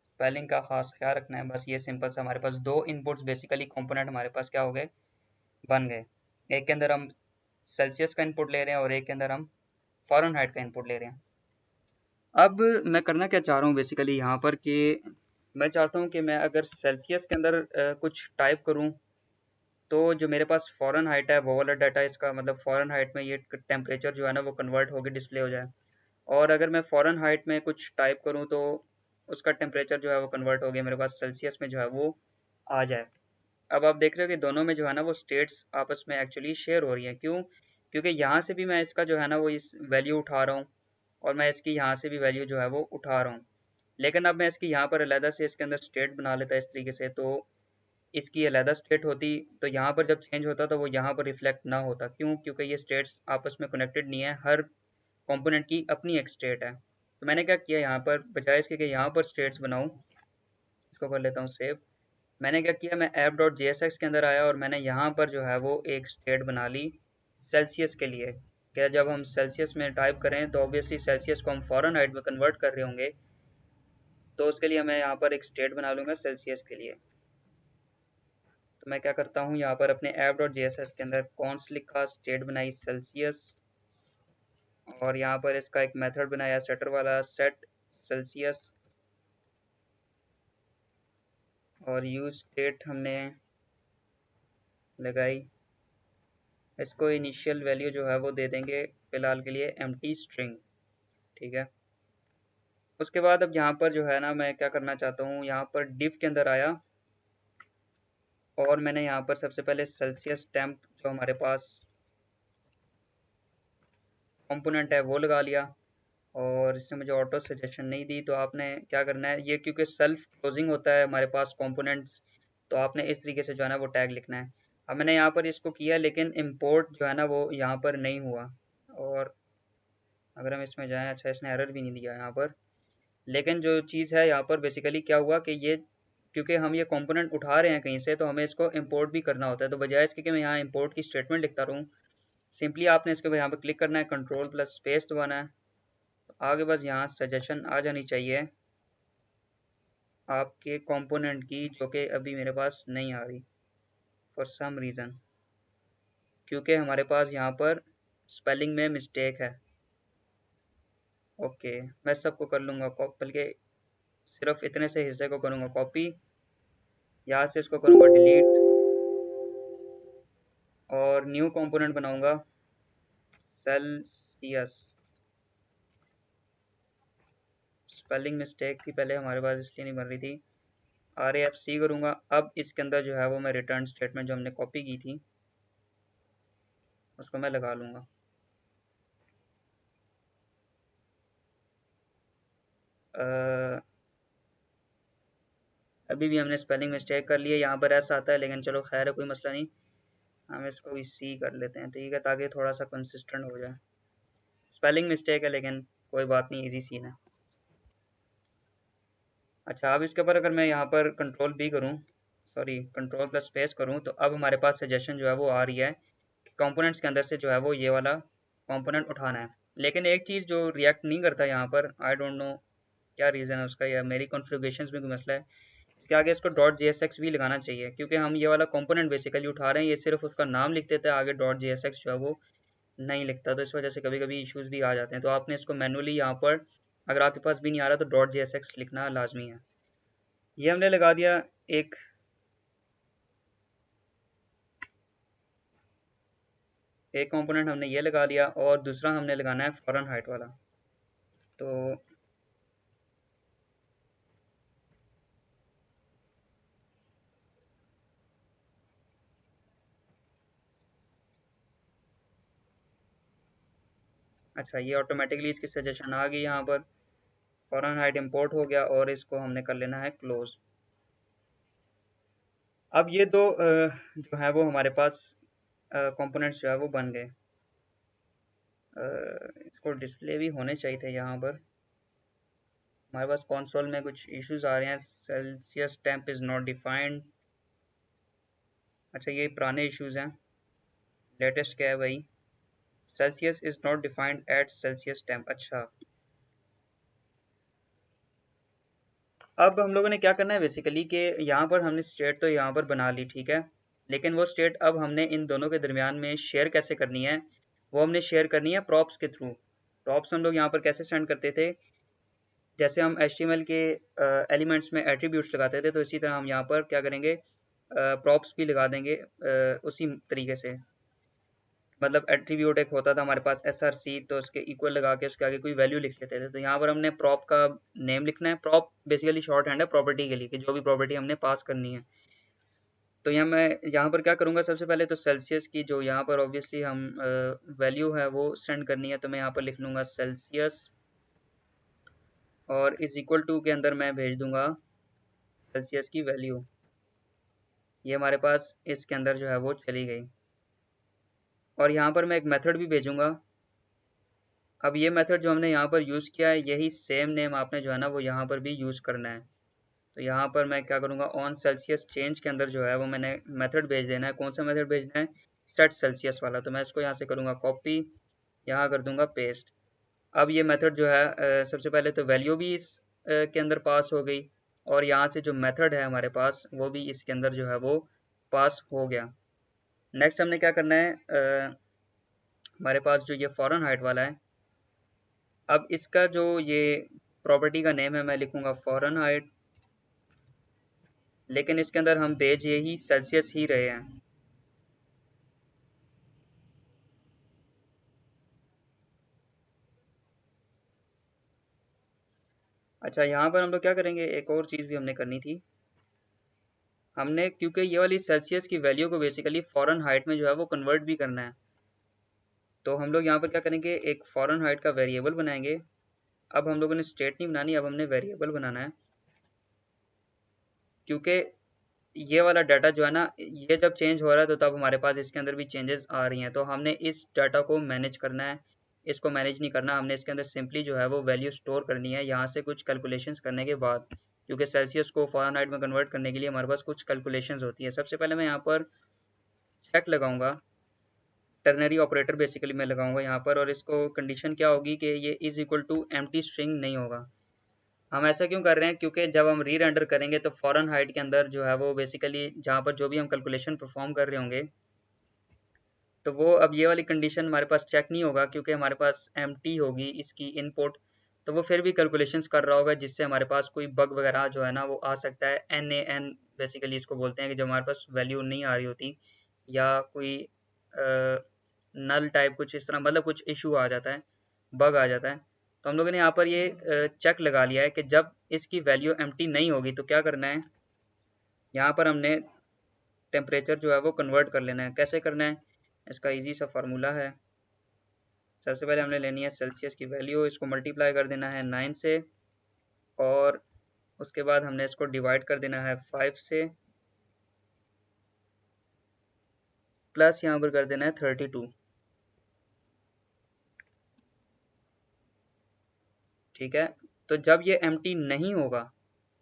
स्पेलिंग का खास ख्याल रखना है, बस ये सिंपल था। हमारे पास दो इनपुट्स बेसिकली कंपोनेंट हमारे पास क्या हो गए, बन गए। एक के अंदर हम सेल्सियस का इनपुट ले रहे हैं और एक के अंदर हम फ़ारेनहाइट का इनपुट ले रहे हैं। अब मैं करना क्या चाह रहा हूँ बेसिकली यहाँ पर कि मैं चाहता हूँ कि मैं अगर सेल्सियस के अंदर कुछ टाइप करूँ, तो जो मेरे पास फ़ारेनहाइट है वो वाला डाटा, इसका मतलब फ़ारेनहाइट में ये टेम्परेचर जो है ना वो कन्वर्ट होकर डिस्प्ले हो जाए। और अगर मैं फॉरेन हाइट में कुछ टाइप करूँ तो उसका टेम्परेचर जो है वो कन्वर्ट हो गया मेरे पास सेल्सियस में जो है वो आ जाए। अब आप देख रहे हो कि दोनों में जो है ना वो स्टेट्स आपस में एक्चुअली शेयर हो रही हैं। क्यों? क्योंकि यहाँ से भी मैं इसका जो है ना वो इस वैल्यू उठा रहा हूँ और मैं इसकी यहाँ से भी वैल्यू जो है वो उठा रहा हूँ। लेकिन अब मैं इसकी यहाँ पर अलहदा से इसके अंदर स्टेट बना लेता इस तरीके से, तो इसकी अलहदा स्टेट होती तो यहाँ पर जब चेंज होता तो वो यहाँ पर रिफ्लेक्ट ना होता। क्यों? क्योंकि ये स्टेट्स आपस में कनेक्टेड नहीं है, हर कंपोनेंट की अपनी एक स्टेट है। तो मैंने क्या किया यहाँ पर, बजाय इसके कि यहाँ पर स्टेट्स बनाऊँ, इसको कर लेता हूँ सेव। मैंने क्या किया, मैं ऐप डॉट JSX के अंदर आया और मैंने यहाँ पर जो है वो एक स्टेट बना ली सेल्सियस के लिए। क्या जब हम सेल्सियस में टाइप करें तो ऑब्वियसली सेल्सियस को हम फ़ारेनहाइट में कन्वर्ट कर रहे होंगे, तो उसके लिए मैं यहाँ पर एक स्टेट बना लूँगा सेल्सियस के लिए। तो मैं क्या करता हूँ, यहाँ पर अपने ऐप डॉट JSX के अंदर कॉन्स लिखा, स्टेट बनाई सेल्सियस, और यहाँ पर इसका एक मेथड बनाया सेटर वाला, सेट सेल्सियस, और यूज स्टेट हमने लगाई। इसको इनिशियल वैल्यू जो है वो दे देंगे फिलहाल के लिए एम्प्टी स्ट्रिंग। ठीक है। उसके बाद अब यहाँ पर जो है ना मैं क्या करना चाहता हूँ, यहाँ पर डिव के अंदर आया और मैंने यहाँ पर सबसे पहले सेल्सियस टेम्प जो हमारे पास कंपोनेंट है वो लगा लिया। और इसने मुझे ऑटो सजेशन नहीं दी, तो आपने क्या करना है, ये क्योंकि सेल्फ क्लोजिंग होता है हमारे पास कंपोनेंट्स, तो आपने इस तरीके से जो है ना वो टैग लिखना है। अब मैंने यहाँ पर इसको किया लेकिन इम्पोर्ट जो है ना वो यहाँ पर नहीं हुआ। और अगर हम इसमें जाएं, अच्छा इसने एरर भी नहीं दिया यहाँ पर। लेकिन जो चीज़ है यहाँ पर बेसिकली क्या हुआ कि ये क्योंकि हम ये कंपोनेंट उठा रहे हैं कहीं से, तो हमें इसको इंपोर्ट भी करना होता है। तो बजाय इसके कि मैं यहाँ इंपोर्ट की स्टेटमेंट लिखता रहूँ, सिंपली आपने इसके यहाँ पर क्लिक करना है, कंट्रोल प्लस स्पेस दबाना है। तो आगे बस यहाँ सजेशन आ जानी चाहिए आपके कंपोनेंट की, जो कि अभी मेरे पास नहीं आ रही फॉर सम रीज़न, क्योंकि हमारे पास यहाँ पर स्पेलिंग में मिस्टेक है। ओके, मैं सबको कर लूँगा कॉपी, बल्कि सिर्फ इतने से हिस्से को करूँगा कॉपी, यहाँ से इसको करूँगा डिलीट और न्यू कंपोनेंट बनाऊँगा सेल्सियस। स्पेलिंग मिस्टेक थी पहले हमारे पास, इसलिए नहीं बन रही थी। RAFC करूँगा। अब इसके अंदर जो है वो मैं रिटर्न स्टेटमेंट जो हमने कॉपी की थी उसको मैं लगा लूँगा। अभी भी हमने स्पेलिंग मिस्टेक कर ली है, यहाँ पर ऐसा आता है, लेकिन चलो खैर है, कोई मसला नहीं। हम इसको भी सी कर लेते हैं, ठीक है, ताकि थोड़ा सा कंसिस्टेंट हो जाए। स्पेलिंग मिस्टेक है लेकिन कोई बात नहीं, इजी सीन है। अच्छा, अब इसके ऊपर अगर मैं यहाँ पर कंट्रोल भी करूँ, सॉरी कंट्रोल प्लस स्पेस करूँ, तो अब हमारे पास सजेशन जो है वो आ रही है कि कंपोनेंट्स के अंदर से जो है वो ये वाला कंपोनेंट उठाना है। लेकिन एक चीज़ जो रिएक्ट नहीं करता यहाँ पर, आई डोंट नो क्या रीज़न है उसका, या मेरी कॉन्फ़िगरेशंस में कोई मसला है। इसके आगे इसको डॉट JSX भी लगाना चाहिए, क्योंकि हम ये वाला कंपोनेंट बेसिकली उठा रहे हैं, ये सिर्फ उसका नाम लिख देता है, आगे डॉट JSX जो है वो नहीं लिखता। तो इस वजह से कभी कभी इश्यूज भी आ जाते हैं। तो आपने इसको मैनुअली यहाँ पर, अगर आपके पास भी नहीं आ रहा, तो डॉट JSX लिखना लाजमी है। ये हमने लगा दिया एक, एक कंपोनेंट हमने ये लगा दिया, और दूसरा हमने लगाना है फ़ारेनहाइट वाला। तो अच्छा, ये ऑटोमेटिकली इसकी सजेशन आ गई यहाँ पर, फ़ारेनहाइट इंपोर्ट हो गया, और इसको हमने कर लेना है क्लोज। अब ये दो जो है वो हमारे पास कंपोनेंट्स जो है वो बन गए। इसको डिस्प्ले भी होने चाहिए थे यहाँ पर। हमारे पास कंसोल में कुछ इश्यूज आ रहे हैं, Celsius temp is not defined. अच्छा, ये पुराने इश्यूज हैं, लेटेस्ट क्या है भाई, Celsius is not defined at Celsius temp. अच्छा, अब हम लोगों ने क्या करना है बेसिकली कि यहाँ पर हमने स्टेट तो यहाँ पर बना ली, ठीक है, लेकिन वो स्टेट अब हमने इन दोनों के दरमियान में शेयर कैसे करनी है, वो हमने शेयर करनी है प्रॉप्स के थ्रू। प्रॉप्स हम लोग यहाँ पर कैसे सेंड करते थे, जैसे हम HTML के एलिमेंट्स में एट्रीब्यूट्स लगाते थे, तो इसी तरह हम यहाँ पर क्या करेंगे, प्रॉप्स भी लगा देंगे उसी तरीके से। मतलब एट्रीब्यूट एक होता था हमारे पास SRC, तो उसके इक्वल लगा के उसके आगे कोई वैल्यू लिख लेते थे। तो यहाँ पर हमने प्रॉप का नेम लिखना है। प्रॉप बेसिकली शॉर्ट हैंड है प्रॉपर्टी के लिए, कि जो भी प्रॉपर्टी हमने पास करनी है। तो यहाँ मैं यहाँ पर क्या करूँगा, सबसे पहले तो सेल्सियस की जो यहाँ पर ऑब्वियसली हम वैल्यू है वो सेंड करनी है, तो मैं यहाँ पर लिख लूँगा सेल्सियस, और इज इक्वल टू के अंदर मैं भेज दूंगा सेल्सियस की वैल्यू। ये हमारे पास इसके अंदर जो है वो चली गई, और यहाँ पर मैं एक मेथड भी भेजूंगा। अब ये मेथड जो हमने यहाँ पर यूज़ किया है, यही सेम नेम आपने जो है ना वो यहाँ पर भी यूज़ करना है। तो यहाँ पर मैं क्या करूँगा, ऑन सेल्सियस चेंज के अंदर जो है वो मैंने मेथड भेज देना है। कौन सा मेथड भेजना है, सेट सेल्सियस वाला। तो मैं इसको यहाँ से करूँगा कॉपी, यहाँ कर दूंगा पेस्ट। अब ये मेथड जो है सबसे पहले तो वैल्यू भी इस के अंदर पास हो गई, और यहाँ से जो मेथड है हमारे पास वो भी इसके अंदर जो है वो पास हो गया। नेक्स्ट हमने क्या करना है, हमारे पास जो ये फॉरेन हाइट वाला है, अब इसका जो ये प्रॉपर्टी का नेम है मैं लिखूंगा फॉरेन हाइट, लेकिन इसके अंदर हम भेज यही सेल्सियस ही रहे हैं। अच्छा, यहाँ पर हम लोग क्या करेंगे, एक और चीज़ भी हमने करनी थी। हमने क्योंकि ये वाली सेल्सियस की वैल्यू को बेसिकली फॉरेन हाइट में जो है वो कन्वर्ट भी करना है, तो हम लोग यहाँ पर क्या करेंगे, एक फॉरेन हाइट का वेरिएबल बनाएंगे। अब हम लोगों ने स्टेट नहीं बनानी, अब हमने वेरिएबल बनाना है, क्योंकि ये वाला डाटा जो है ना, ये जब चेंज हो रहा है तो तब हमारे पास इसके अंदर भी चेंजेस आ रही हैं। तो हमने इस डाटा को मैनेज करना है, इसको मैनेज नहीं करना। हमने इसके अंदर सिंपली जो है वो वैल्यू स्टोर करनी है यहाँ से कुछ कैलकुलेशंस करने के बाद, क्योंकि सेल्सियस को फ़ारेनहाइट में कन्वर्ट करने के लिए हमारे पास कुछ कैलकुलेशंस होती है। सबसे पहले मैं यहाँ पर चेक लगाऊंगा, टर्नरी ऑपरेटर बेसिकली मैं लगाऊंगा यहाँ पर, और इसको कंडीशन क्या होगी कि ये is equal to empty string नहीं होगा। हम ऐसा क्यों कर रहे हैं, क्योंकि जब हम री रेंडर करेंगे तो फॉरेन हाइट के अंदर जो है वो बेसिकली जहाँ पर जो भी हम कैलकुलेशन परफॉर्म कर रहे होंगे, तो वो अब ये वाली कंडीशन हमारे पास चेक नहीं होगा, क्योंकि हमारे पास एम्प्टी होगी इसकी इनपुट। तो वो फिर भी कैलकुलेशंस कर रहा होगा, जिससे हमारे पास कोई बग वगैरह जो है ना वो आ सकता है। NaN बेसिकली इसको बोलते हैं, कि जब हमारे पास वैल्यू नहीं आ रही होती, या कोई नल टाइप कुछ इस तरह, मतलब कुछ इशू आ जाता है, बग आ जाता है। तो हम लोगों ने यहाँ पर ये चेक लगा लिया है कि जब इसकी वैल्यू एम्प्टी नहीं होगी तो क्या करना है, यहाँ पर हमने टेम्परेचर जो है वो कन्वर्ट कर लेना है। कैसे करना है, इसका इजी सा फार्मूला है। सबसे पहले हमने लेनी है सेल्सियस की वैल्यू, इसको मल्टीप्लाई कर देना है 9 से, और उसके बाद हमने इसको डिवाइड कर देना है 5 से, प्लस यहाँ पर कर देना है 32। ठीक है, तो जब ये एम्प्टी नहीं होगा,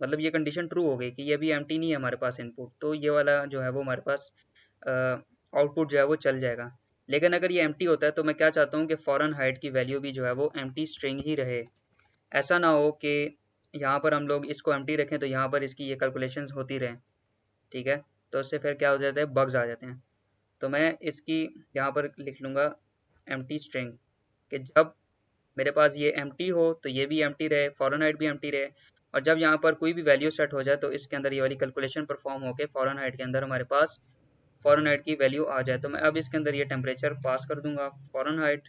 मतलब ये कंडीशन ट्रू हो गई कि ये भी एम्प्टी नहीं है हमारे पास इनपुट, तो ये वाला जो है वो हमारे पास आउटपुट जो है वो चल जाएगा। लेकिन अगर ये एम्प्टी होता है तो मैं क्या चाहता हूँ कि फॉरेन हाइट की वैल्यू भी जो है वो एम्प्टी स्ट्रिंग ही रहे। ऐसा ना हो कि यहाँ पर हम लोग इसको एम्प्टी रखें तो यहाँ पर इसकी ये कैलकुलेशंस होती रहें। ठीक है, तो उससे फिर क्या हो जाता है, बग्स आ जाते हैं। तो मैं इसकी यहाँ पर लिख लूँगा एम्प्टी स्ट्रिंग, कि जब मेरे पास ये एम्प्टी हो तो ये भी एम्प्टी रहे, फॉरेनहाइट भी एम्प्टी रहे, और जब यहाँ पर कोई भी वैल्यू सेट हो जाए तो इसके अंदर ये वाली कैलकुलेशन परफॉर्म होकर फॉरेनहाइट के अंदर हमारे पास फॉरेनहाइट की वैल्यू आ जाए। तो मैं अब इसके अंदर ये टेम्परेचर पास कर दूंगा फॉरेनहाइट,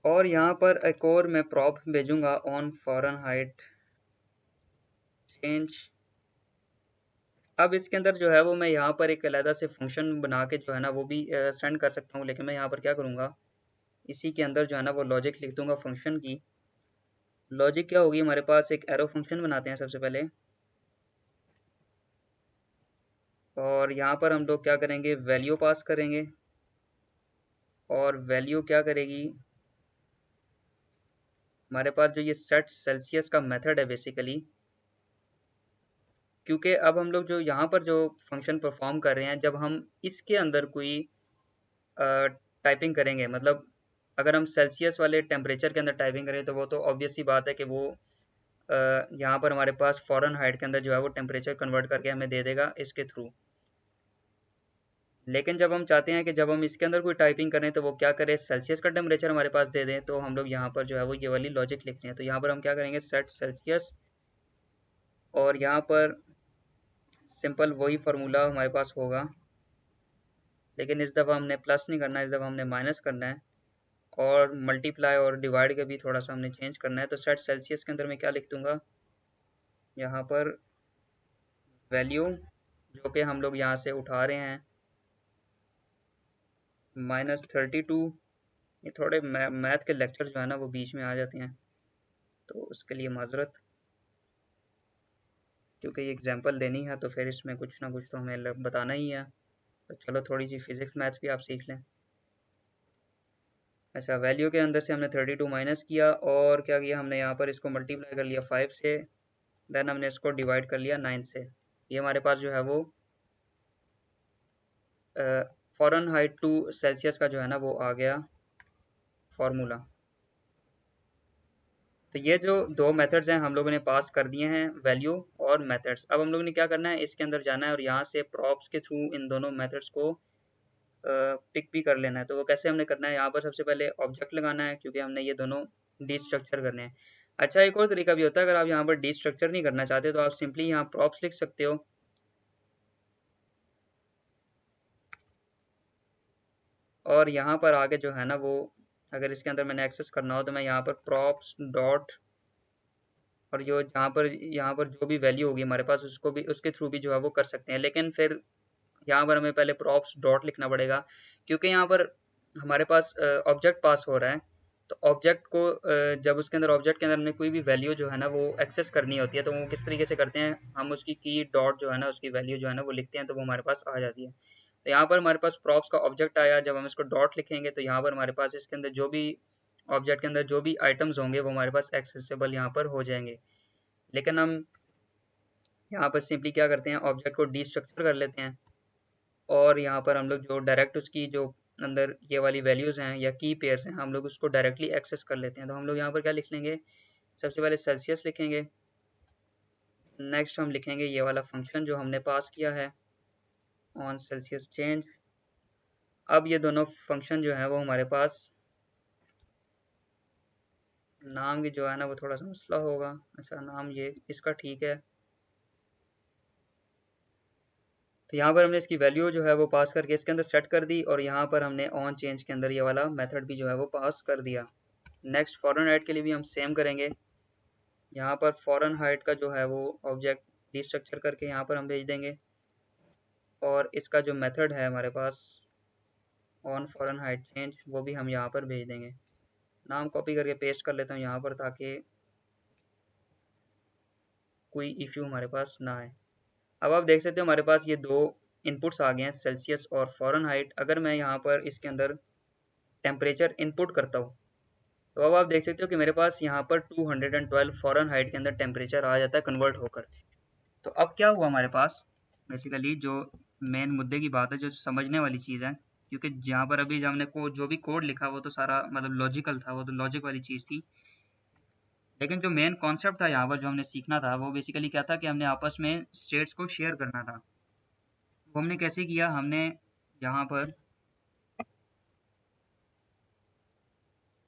और यहाँ पर एक और मैं प्रॉप भेजूंगा ऑन फॉरेनहाइट चेंज। अब इसके अंदर जो है वो मैं यहाँ पर एक अलग से फंक्शन बना के जो है ना वो भी सेंड कर सकता हूँ, लेकिन मैं यहाँ पर क्या करूँगा, इसी के अंदर जो है ना वो लॉजिक लिख दूंगा फंक्शन की। लॉजिक क्या होगी, हमारे पास एक एरो फंक्शन बनाते हैं सबसे पहले, और यहाँ पर हम लोग क्या करेंगे, वैल्यू पास करेंगे, और वैल्यू क्या करेगी, हमारे पास जो ये सेट सेल्सियस का मेथड है बेसिकली, क्योंकि अब हम लोग जो यहाँ पर जो फंक्शन परफॉर्म कर रहे हैं, जब हम इसके अंदर कोई टाइपिंग करेंगे, मतलब अगर हम सेल्सियस वाले टेम्परेचर के अंदर टाइपिंग करें तो वो तो ऑब्वियस सी बात है कि वो यहाँ पर हमारे पास फॉरेन हाइट के अंदर जो है वो टेम्परेचर कन्वर्ट करके हमें दे देगा इसके थ्रू। लेकिन जब हम चाहते हैं कि जब हम इसके अंदर कोई टाइपिंग करें तो वो क्या करे, सेल्सियस का टेम्परेचर हमारे पास दे दें, तो हम लोग यहाँ पर जो है वो ये वाली लॉजिक लिखते हैं। तो यहाँ पर हम क्या करेंगे, सेट सेल्सियस, और यहाँ पर सिंपल वही फार्मूला हमारे पास होगा, लेकिन इस दफ़ा हमने प्लस नहीं करना है, इस दफ़ा हमने माइनस करना है। और मल्टीप्लाई और डिवाइड का भी थोड़ा सा हमने चेंज करना है। तो सेट सेल्सियस के अंदर मैं क्या लिख दूंगा, यहाँ पर वैल्यू जो कि हम लोग यहाँ से उठा रहे हैं -32। ये थोड़े मैथ के लेक्चर जो है ना वो बीच में आ जाते हैं, तो उसके लिए माजरत, क्योंकि ये एग्जांपल देनी है तो फिर इसमें कुछ ना कुछ तो हमें बताना ही है। तो चलो थोड़ी सी फिजिक्स मैथ्स भी आप सीख लें। अच्छा, वैल्यू के अंदर से हमने 32 माइनस किया और क्या किया हमने, यहाँ पर इसको मल्टीप्लाई कर लिया 5 से, देन हमने इसको डिवाइड कर लिया 9 से। ये हमारे पास जो है वो फ़ारेनहाइट टू सेल्सियस का जो है ना वो आ गया फार्मूला। तो ये जो दो मेथड्स हैं हम लोगों ने पास कर दिए हैं, वैल्यू और मेथड्स। अब हम लोगों ने क्या करना है, इसके अंदर जाना है और यहाँ से प्रॉप्स के थ्रू इन दोनों मेथड्स को पिक भी कर लेना है। तो वो कैसे हमने करना है, यहाँ पर सबसे पहले ऑब्जेक्ट लगाना है, क्योंकि हमने ये दोनों डीस्ट्रक्चर करने हैं। अच्छा, एक और तरीका भी होता है, अगर आप यहाँ पर डीस्ट्रक्चर नहीं करना चाहते तो आप सिंपली यहाँ प्रॉप्स लिख सकते हो, और यहाँ पर आगे जो है ना वो, अगर इसके अंदर मैंने एक्सेस करना हो तो मैं यहाँ पर प्रॉप्स डॉट, और जो यहाँ पर जो भी वैल्यू होगी हमारे पास उसको भी उसके थ्रू भी जो है वो कर सकते हैं। लेकिन फिर यहाँ पर हमें पहले प्रॉप्स डॉट लिखना पड़ेगा, क्योंकि यहाँ पर हमारे पास ऑब्जेक्ट पास हो रहा है। तो ऑब्जेक्ट को जब उसके अंदर ऑब्जेक्ट के अंदर हमने कोई भी वैल्यू जो है ना वो एक्सेस करनी होती है, तो वो किस तरीके से करते हैं, हम उसकी की डॉट जो है ना उसकी वैल्यू जो है ना वो लिखते हैं, तो वो हमारे पास आ जाती है। तो यहाँ पर हमारे पास प्रॉप्स का ऑब्जेक्ट आया, जब हम इसको डॉट लिखेंगे तो यहाँ पर हमारे पास इसके अंदर जो भी ऑब्जेक्ट के अंदर जो भी आइटम्स होंगे वो हमारे पास एक्सेसिबल यहाँ पर हो जाएंगे। लेकिन हम यहाँ पर सिंपली क्या करते हैं, ऑब्जेक्ट को डीस्ट्रक्चर कर लेते हैं, और यहाँ पर हम लोग जो डायरेक्ट उसकी जो अंदर ये वाली वैल्यूज़ हैं या की पेयर्स हैं हम लोग उसको डायरेक्टली एक्सेस कर लेते हैं। तो हम लोग यहाँ पर क्या लिख लेंगे, सबसे पहले सेल्सियस लिखेंगे, नेक्स्ट हम लिखेंगे ये वाला फंक्शन जो हमने पास किया है ऑन सेल्सियस चेंज। अब ये दोनों फंक्शन जो है वो हमारे पास, नाम की जो है ना वो थोड़ा सा मसला होगा। अच्छा, नाम ये इसका ठीक है। तो यहाँ पर हमने इसकी वैल्यू जो है वो पास करके इसके अंदर सेट कर दी, और यहाँ पर हमने ऑन चेंज के अंदर ये वाला मेथड भी जो है वो पास कर दिया। नेक्स्ट फॉरेन हाइट के लिए भी हम सेम करेंगे। यहाँ पर फॉरेन हाइट का जो है वो ऑब्जेक्ट डिस्ट्रक्चर करके यहाँ पर हम भेज देंगे, और इसका जो मेथड है हमारे pass on foreign height change वो भी हम यहाँ पर भेज देंगे। नाम कॉपी करके पेस्ट कर लेता हूँ यहाँ पर, ताकि कोई इश्यू हमारे पास ना आए। अब आप देख सकते हो हमारे पास ये दो इनपुट्स आ गए हैं, सेल्सियस और फॉरेन हाइट। अगर मैं यहाँ पर इसके अंदर टेम्परेचर इनपुट करता हूँ, तो अब आप देख सकते हो कि मेरे पास यहाँ पर 212 फॉरेन हाइट के अंदर टेम्परेचर आ जाता है कन्वर्ट होकर। तो अब क्या हुआ हमारे पास, बेसिकली जो मेन मुद्दे की बात है, जो समझने वाली चीज़ है, क्योंकि जहाँ पर अभी हमने जो भी कोड लिखा वो तो सारा मतलब लॉजिकल था, वो तो लॉजिक वाली चीज़ थी। लेकिन जो मेन कॉन्सेप्ट था यहाँ पर जो हमने सीखना था वो बेसिकली क्या था, कि हमने आपस में स्टेट्स को शेयर करना था। वो हमने कैसे किया, हमने यहाँ पर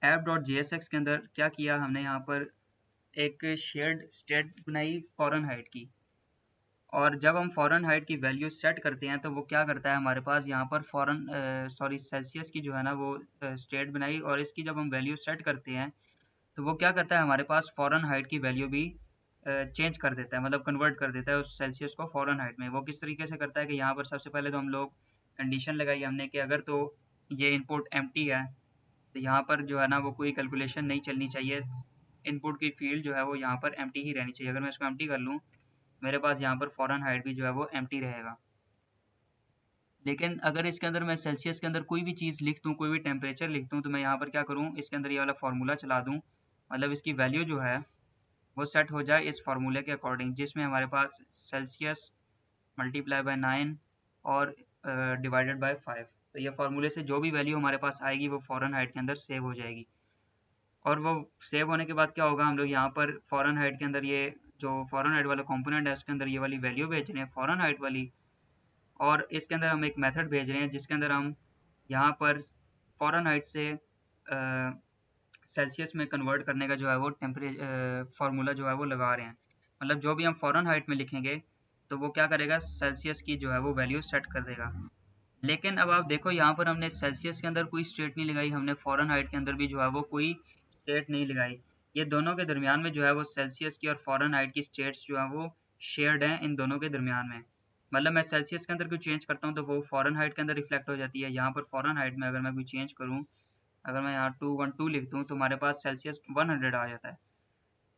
app.jsx के अंदर क्या किया, हमने यहाँ पर एक शेयर्ड स्टेट बनाई फॉरेन हाइट की, और जब हम फॉरेन हाइट की वैल्यू सेट करते हैं तो वो क्या करता है, हमारे पास यहाँ पर सेल्सियस की जो है ना वो स्टेट बनाई, और इसकी जब हम वैल्यू सेट करते हैं तो वो क्या करता है, हमारे पास फॉरेन हाइट की वैल्यू भी चेंज कर देता है, मतलब कन्वर्ट कर देता है उस सेल्सियस को फॉरेन हाइट में। वो किस तरीके से करता है, कि यहाँ पर सबसे पहले तो हम लोग कंडीशन लगाई हमने कि अगर तो ये इनपुट एम्प्टी है, तो यहाँ पर जो है ना वो कोई कैलकुलेशन नहीं चलनी चाहिए, इनपुट की फील्ड जो है वो यहाँ पर एम्प्टी ही रहनी चाहिए। अगर मैं इसको एम्प्टी कर लूँ, मेरे पास यहाँ पर फॉरेन हाइट भी जो है वो एम्प्टी रहेगा। लेकिन अगर इसके अंदर मैं सेल्सियस के अंदर कोई भी चीज़ लिख दूँ, कोई भी टेम्परेचर लिख दूँ, तो मैं यहाँ पर क्या करूँ, इसके अंदर ये वाला फार्मूला चला दूँ, मतलब इसकी वैल्यू जो है वो सेट हो जाए इस फार्मूले के अकॉर्डिंग, जिसमें हमारे पास सेल्सियस मल्टीप्लाई बाय 9 और डिवाइडेड बाय 5। तो ये फार्मूले से जो भी वैल्यू हमारे पास आएगी वो फॉरेन हाइट के अंदर सेव हो जाएगी। और वो सेव होने के बाद क्या होगा, हम लोग यहाँ पर फॉरेन हाइट के अंदर ये जो फॉरेन हाइट वाला कंपोनेंट है उसके अंदर ये वाली वैल्यू भेज रहे हैं फॉरेन हाइट वाली, और इसके अंदर हम एक मेथड भेज रहे हैं जिसके अंदर हम यहाँ पर फॉरेन हाइट से सेल्सियस में कन्वर्ट करने का जो है वो फार्मूला जो है वो लगा रहे हैं। मतलब जो भी हम फॉरेन हाइट में लिखेंगे तो वो क्या करेगा, सेल्सियस की जो है वो वैल्यू सेट कर देगा। लेकिन अब आप देखो यहाँ पर हमने सेल्सियस के अंदर कोई स्टेट नहीं लगाई, हमने फ़ारेनहाइट के अंदर भी जो है वो कोई स्टेट नहीं लगाई। ये दोनों के दरमियान में जो है वो सेल्सियस की और फ़ारेनहाइट की स्टेट्स जो है वो शेयर्ड हैं इन दोनों के दरमियान में। मतलब मैं सेल्सियस के अंदर कोई चेंज करता हूँ तो वो फ़ारेनहाइट के अंदर रिफ्लेक्ट हो जाती है। यहाँ पर फ़ारेनहाइट में अगर मैं कोई चेंज करूँ, अगर मैं यहाँ 212 लिख दूँ तो हमारे पास सेल्सियस 100 आ जाता है।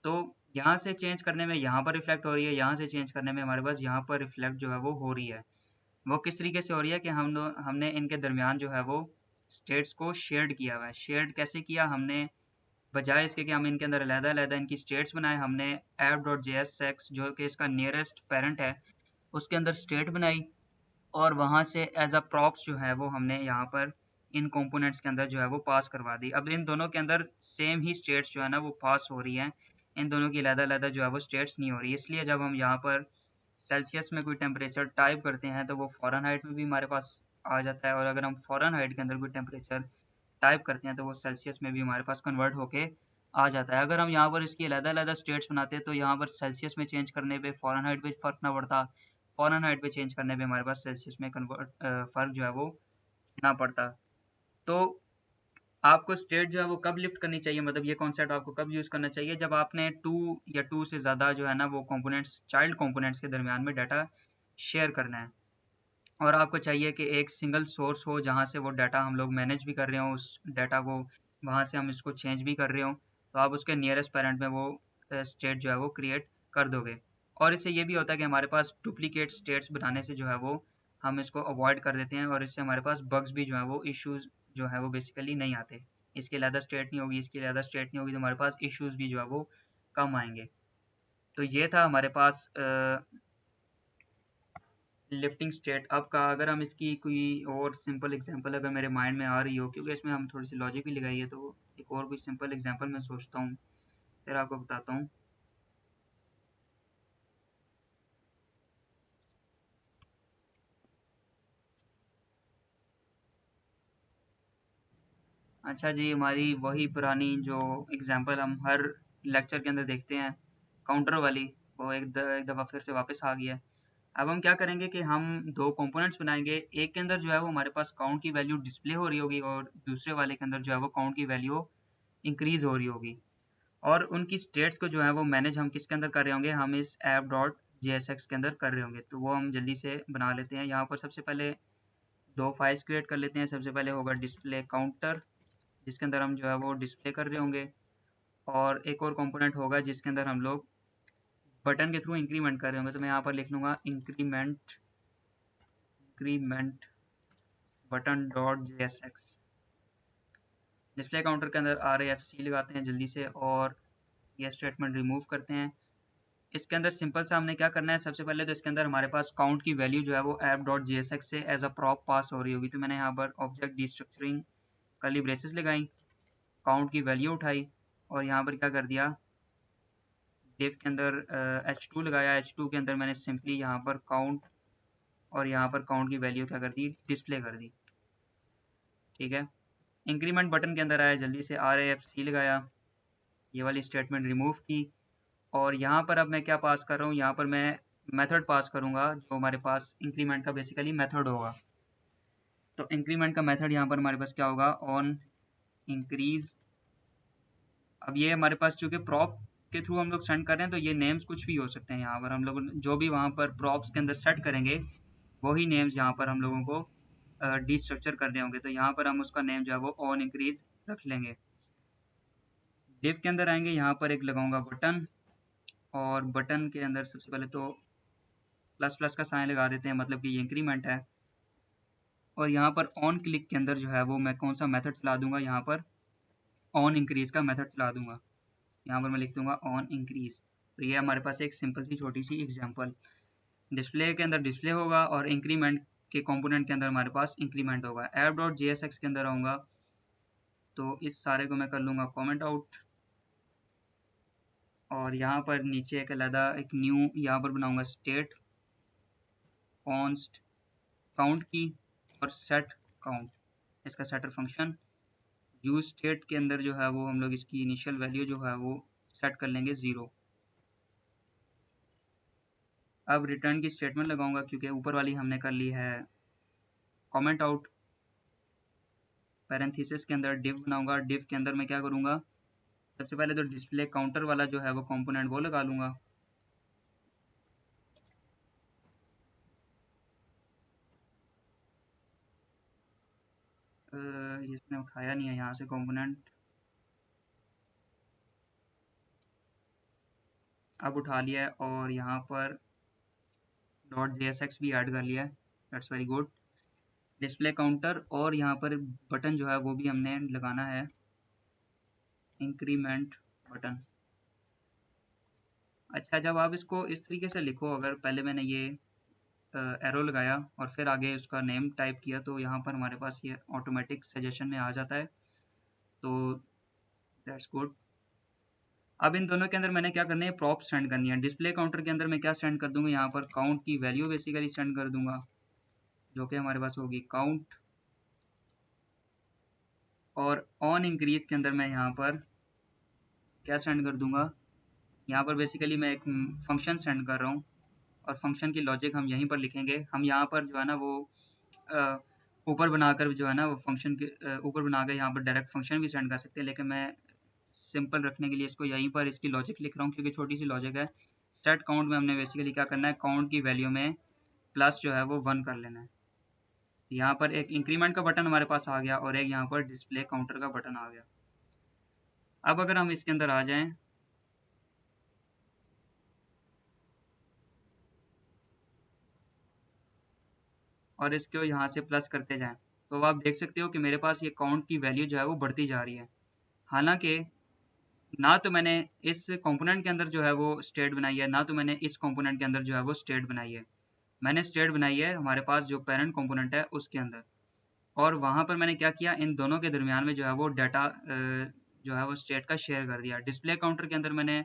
तो यहाँ से चेंज करने में यहाँ पर रिफ्लेक्ट हो रही है, यहाँ से चेंज करने में हमारे पास यहाँ पर रिफ्लेक्ट जो है वो हो रही है। वो किस तरीके से हो रही है कि हमने इनके दरमियान जो है वो स्टेट्स को शेयर्ड किया हुआ है। शेयर्ड कैसे किया हमने, बजाय इसके कि हम इनके अंदर अलग-अलग इनकी स्टेट्स बनाए, हमने app.jsx जो कि इसका नियरेस्ट पेरेंट है उसके अंदर स्टेट बनाई, और वहाँ से एज अ प्रॉक्स जो है वो हमने यहाँ पर इन कंपोनेंट्स के अंदर जो है वो पास करवा दी। अब इन दोनों के अंदर सेम ही स्टेट्स जो है ना वो पास हो रही हैं, इन दोनों की अलग-अलग जो है वो स्टेट्स नहीं हो रही। इसलिए जब हम यहाँ पर सेल्सियस में कोई टेम्परेचर टाइप करते हैं तो वो फ़ारेनहाइट में भी हमारे पास आ जाता है, और अगर हम फ़ारेनहाइट के अंदर कोई टेम्परेचर टाइप करते हैं तो वो सेल्सियस में भी हमारे पास कन्वर्ट होके आ जाता है। अगर हम यहाँ पर इसकी अलग-अलग स्टेट्स बनाते हैं तो यहाँ पर सेल्सियस में चेंज करने पे फ़ारेनहाइट पे फ़र्क ना पड़ता, फ़ारेनहाइट पे चेंज करने पे हमारे पास सेल्सियस में फ़र्क जो है वो ना पड़ता। तो आपको स्टेट जो है वो कब लिफ्ट करनी चाहिए, मतलब ये कॉन्सेप्ट आपको कब यूज़ करना चाहिए, जब आपने 2 या 2 से ज़्यादा जो है ना वो कंपोनेंट्स, चाइल्ड कंपोनेंट्स के दरमियान में डाटा शेयर करना है, और आपको चाहिए कि एक सिंगल सोर्स हो जहाँ से वो डाटा हम लोग मैनेज भी कर रहे हो, उस डाटा को वहाँ से हम इसको चेंज भी कर रहे हो, तो आप उसके नियरेस्ट पेरेंट में वो स्टेट जो है वो क्रिएट कर दोगे। और इससे ये भी होता है कि हमारे पास डुप्लीकेट स्टेट्स बनाने से जो है वो हम इसको अवॉइड कर देते हैं, और इससे हमारे पास बग्स भी जो है वो इश्यूज जो है वो बेसिकली नहीं आते। इसकी ज़्यादा स्टेट नहीं होगी, इसकी ज़्यादा स्टेट नहीं होगी, तो हमारे पास इश्यूज भी जो है वो कम आएंगे। तो ये था हमारे पास लिफ्टिंग स्टेट। अब का अगर हम इसकी कोई और सिंपल एग्जांपल अगर मेरे माइंड में आ रही हो, क्योंकि इसमें हम थोड़ी सी लॉजिक भी लगाई है, तो एक और कोई सिंपल एग्जांपल मैं सोचता हूँ फिर आपको बताता हूँ। अच्छा जी, हमारी वही पुरानी जो एग्जांपल हम हर लेक्चर के अंदर देखते हैं, काउंटर वाली, वो एक दफ़ा फिर से वापस आ गया है। अब हम क्या करेंगे कि हम दो कंपोनेंट्स बनाएंगे, एक के अंदर जो है वो हमारे पास काउंट की वैल्यू डिस्प्ले हो रही होगी, और दूसरे वाले के अंदर जो है वो काउंट की वैल्यू इंक्रीज हो रही होगी, और उनकी स्टेट्स को जो है वो मैनेज हम किसके अंदर कर रहे होंगे, हम इस ऐप डॉट JSX के अंदर कर रहे होंगे। तो वो हम जल्दी से बना लेते हैं। यहाँ पर सबसे पहले दो फाइल्स क्रिएट कर लेते हैं। सबसे पहले होगा डिस्प्ले काउंटर, जिसके अंदर हम जो है वो डिस्प्ले कर रहे होंगे, और एक और कंपोनेंट होगा जिसके अंदर हम लोग बटन के थ्रू इंक्रीमेंट कर रहे होंगे। तो मैं यहाँ पर लिख लूँगा increment button dot JSX। Display counter के अंदर RAFC लगाते हैं जल्दी से, और ये स्टेटमेंट रिमूव करते हैं। इसके अंदर सिंपल सा हमने क्या करना है, सबसे पहले तो इसके अंदर हमारे पास काउंट की वैल्यू जो है वो app.jsx से एज अ प्रॉप पास हो रही होगी। तो मैंने यहाँ पर ऑब्जेक्ट डिस्ट्रक्चरिंग कर्ली ब्रेसेस लगाई, काउंट की वैल्यू उठाई, और यहाँ पर क्या कर दिया, डिफ के अंदर h2 लगाया। h2 के अंदर मैंने सिंपली यहाँ पर काउंट, और यहाँ पर काउंट की वैल्यू क्या कर दी, डिस्प्ले कर दी। ठीक है, इंक्रीमेंट बटन के अंदर आया, जल्दी से RAFC लगाया, ये वाली स्टेटमेंट रिमूव की, और यहाँ पर अब मैं क्या पास कर रहा हूँ, यहाँ पर मैं मेथड पास करूँगा जो हमारे पास इंक्रीमेंट का बेसिकली मेथड होगा। तो इंक्रीमेंट का मेथड यहाँ पर हमारे पास क्या होगा, ऑन इंक्रीज। अब ये हमारे पास चूंकि प्रॉप के थ्रू हम लोग सेंड कर रहे हैं, तो ये नेम्स कुछ भी हो सकते हैं। यहाँ पर हम लोग जो भी वहाँ पर प्रॉप्स के अंदर सेट करेंगे वही नेम्स यहाँ पर हम लोगों को डिस्ट्रक्चर करने होंगे। तो यहाँ पर हम उसका नेम जो है वो ऑन इंक्रीज रख लेंगे। डिव के अंदर आएंगे, यहाँ पर एक लगाऊंगा बटन, और बटन के अंदर सबसे पहले तो प्लस प्लस का साइन लगा देते हैं, मतलब कि ये इंक्रीमेंट है। और यहाँ पर ऑन क्लिक के अंदर जो है वो मैं कौन सा मेथड चला दूंगा, यहाँ पर ऑन इंक्रीज का मेथड चला दूंगा। यहाँ पर मैं लिख दूंगा ऑन इंक्रीज। तो ये हमारे पास एक सिंपल सी छोटी सी एग्जांपल, डिस्प्ले के अंदर डिस्प्ले होगा, और इंक्रीमेंट के कंपोनेंट के अंदर हमारे पास इंक्रीमेंट होगा। app.jsx के अंदर आऊँगा तो इस सारे को मैं कर लूँगा कमेंट आउट, और यहाँ पर नीचे एक अलग एक न्यू यहाँ पर बनाऊंगा स्टेट कॉन्स्ट काउंट की, और सेट काउंट, इसका सेटर फंक्शन। यूज स्टेट के अंदर जो है वो हम लोग इसकी इनिशियल वैल्यू जो है वो सेट कर लेंगे 0। अब रिटर्न की स्टेटमेंट लगाऊंगा क्योंकि ऊपर वाली हमने कर ली है कमेंट आउट। पैरेंथेसिस के अंदर डिव बनाऊंगा। डिव के अंदर मैं क्या करूंगा, सबसे पहले तो डिस्प्ले काउंटर वाला जो है वो कंपोनेंट वो लगा लूंगा। इसने उठाया नहीं है यहाँ से कंपोनेंट, अब उठा लिया है और यहाँ पर डॉट JSX भी ऐड कर लिया है। That's very good. Display counter और यहाँ पर बटन जो है वो भी हमने लगाना है, इंक्रीमेंट बटन। अच्छा, जब आप इसको इस तरीके से लिखो, अगर पहले मैंने ये एरो लगाया और फिर आगे उसका नेम टाइप किया तो यहाँ पर हमारे पास ये ऑटोमेटिक सजेशन में आ जाता है, तो दैट्स गुड। अब इन दोनों के अंदर मैंने क्या करना है, प्रॉप सेंड करनी है। डिस्प्ले काउंटर के अंदर मैं क्या सेंड कर दूंगा, यहाँ पर काउंट की वैल्यू बेसिकली सेंड कर दूंगा, जो कि हमारे पास होगी काउंट। और ऑन इंक्रीज के अंदर मैं यहाँ पर क्या सेंड कर दूंगा, यहाँ पर बेसिकली मैं एक फंक्शन सेंड कर रहा हूँ और फंक्शन की लॉजिक हम यहीं पर लिखेंगे। हम यहाँ पर जो है ना वो ऊपर बनाकर जो है ना वो फंक्शन के ऊपर बनाकर यहाँ पर डायरेक्ट फंक्शन भी सेंड कर सकते हैं, लेकिन मैं सिंपल रखने के लिए इसको यहीं पर इसकी लॉजिक लिख रहा हूँ क्योंकि छोटी सी लॉजिक है। सेट काउंट में हमने बेसिकली क्या करना है, काउंट की वैल्यू में प्लस जो है वो 1 कर लेना है। यहाँ पर एक इंक्रीमेंट का बटन हमारे पास आ गया और एक यहाँ पर डिस्प्ले काउंटर का बटन आ गया। अब अगर हम इसके अंदर आ जाएं और इसको यहाँ से प्लस करते जाएं तो आप देख सकते हो कि मेरे पास ये काउंट की वैल्यू जो है वो बढ़ती जा रही है। हालांकि ना तो मैंने इस कंपोनेंट के अंदर जो है वो स्टेट बनाई है, ना तो मैंने इस कंपोनेंट के अंदर जो है वो स्टेट बनाई है। मैंने स्टेट बनाई है हमारे पास जो पेरेंट कंपोनेंट है उसके अंदर, और वहाँ पर मैंने क्या किया, इन दोनों के दरमियान में जो है वो डाटा जो है वो स्टेट का शेयर कर दिया। डिस्प्ले काउंटर के अंदर मैंने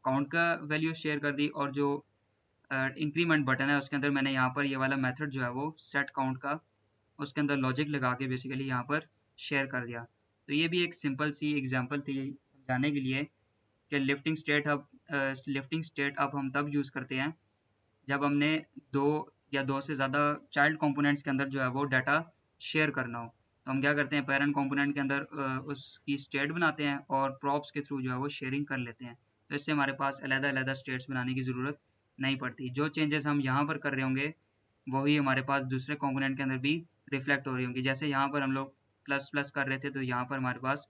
काउंट का वैल्यू शेयर कर दी और जो इंक्रीमेंट बटन है उसके अंदर मैंने यहाँ पर ये वाला मेथड जो है वो सेट काउंट का उसके अंदर लॉजिक लगा के बेसिकली यहाँ पर शेयर कर दिया। तो ये भी एक सिंपल सी एग्जांपल थी समझाने के लिए कि लिफ्टिंग स्टेट अब हम तब यूज़ करते हैं जब हमने दो या दो से ज़्यादा चाइल्ड कंपोनेंट्स के अंदर जो है वो डाटा शेयर करना हो। तो हम क्या करते हैं, पेरेंट कंपोनेंट के अंदर उसकी स्टेट बनाते हैं और प्रॉप्स के थ्रू जो है वो शेयरिंग कर लेते हैं। तो इससे हमारे पास अलग-अलग स्टेट्स बनाने की ज़रूरत नहीं पड़ती। जो चेंजेस हम यहाँ पर कर रहे होंगे वही हमारे पास दूसरे कंपोनेंट के अंदर भी रिफ्लेक्ट हो रही होंगी। जैसे यहाँ पर हम लोग प्लस प्लस कर रहे थे तो यहाँ पर हमारे पास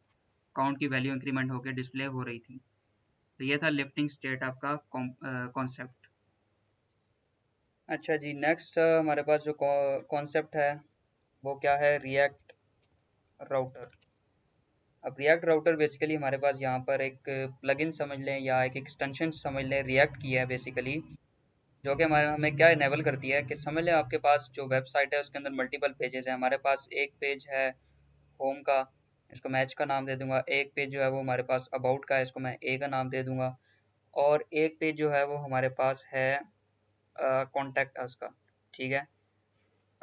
काउंट की वैल्यू इंक्रीमेंट होकर डिस्प्ले हो रही थी। तो ये था लिफ्टिंग स्टेट आपका कॉन्सेप्ट। अच्छा जी, नेक्स्ट हमारे पास जो कॉन्सेप्ट है वो क्या है, रिएक्ट राउटर। अब रिएक्ट राउटर बेसिकली हमारे पास यहाँ पर एक प्लगइन समझ लें या एक एक्सटेंशन समझ लें, रिएक्ट की है बेसिकली, जो कि हमारे हमें क्या इनेबल करती है कि समझ लें आपके पास जो वेबसाइट है उसके अंदर मल्टीपल पेजेस हैं। हमारे पास एक पेज है होम का, इसको मैच का नाम दे दूंगा। एक पेज जो है वो हमारे पास अबाउट का है, इसको मैं ए का नाम दे दूंगा। और एक पेज जो है वो हमारे पास है कॉन्टैक्ट अस का। ठीक है।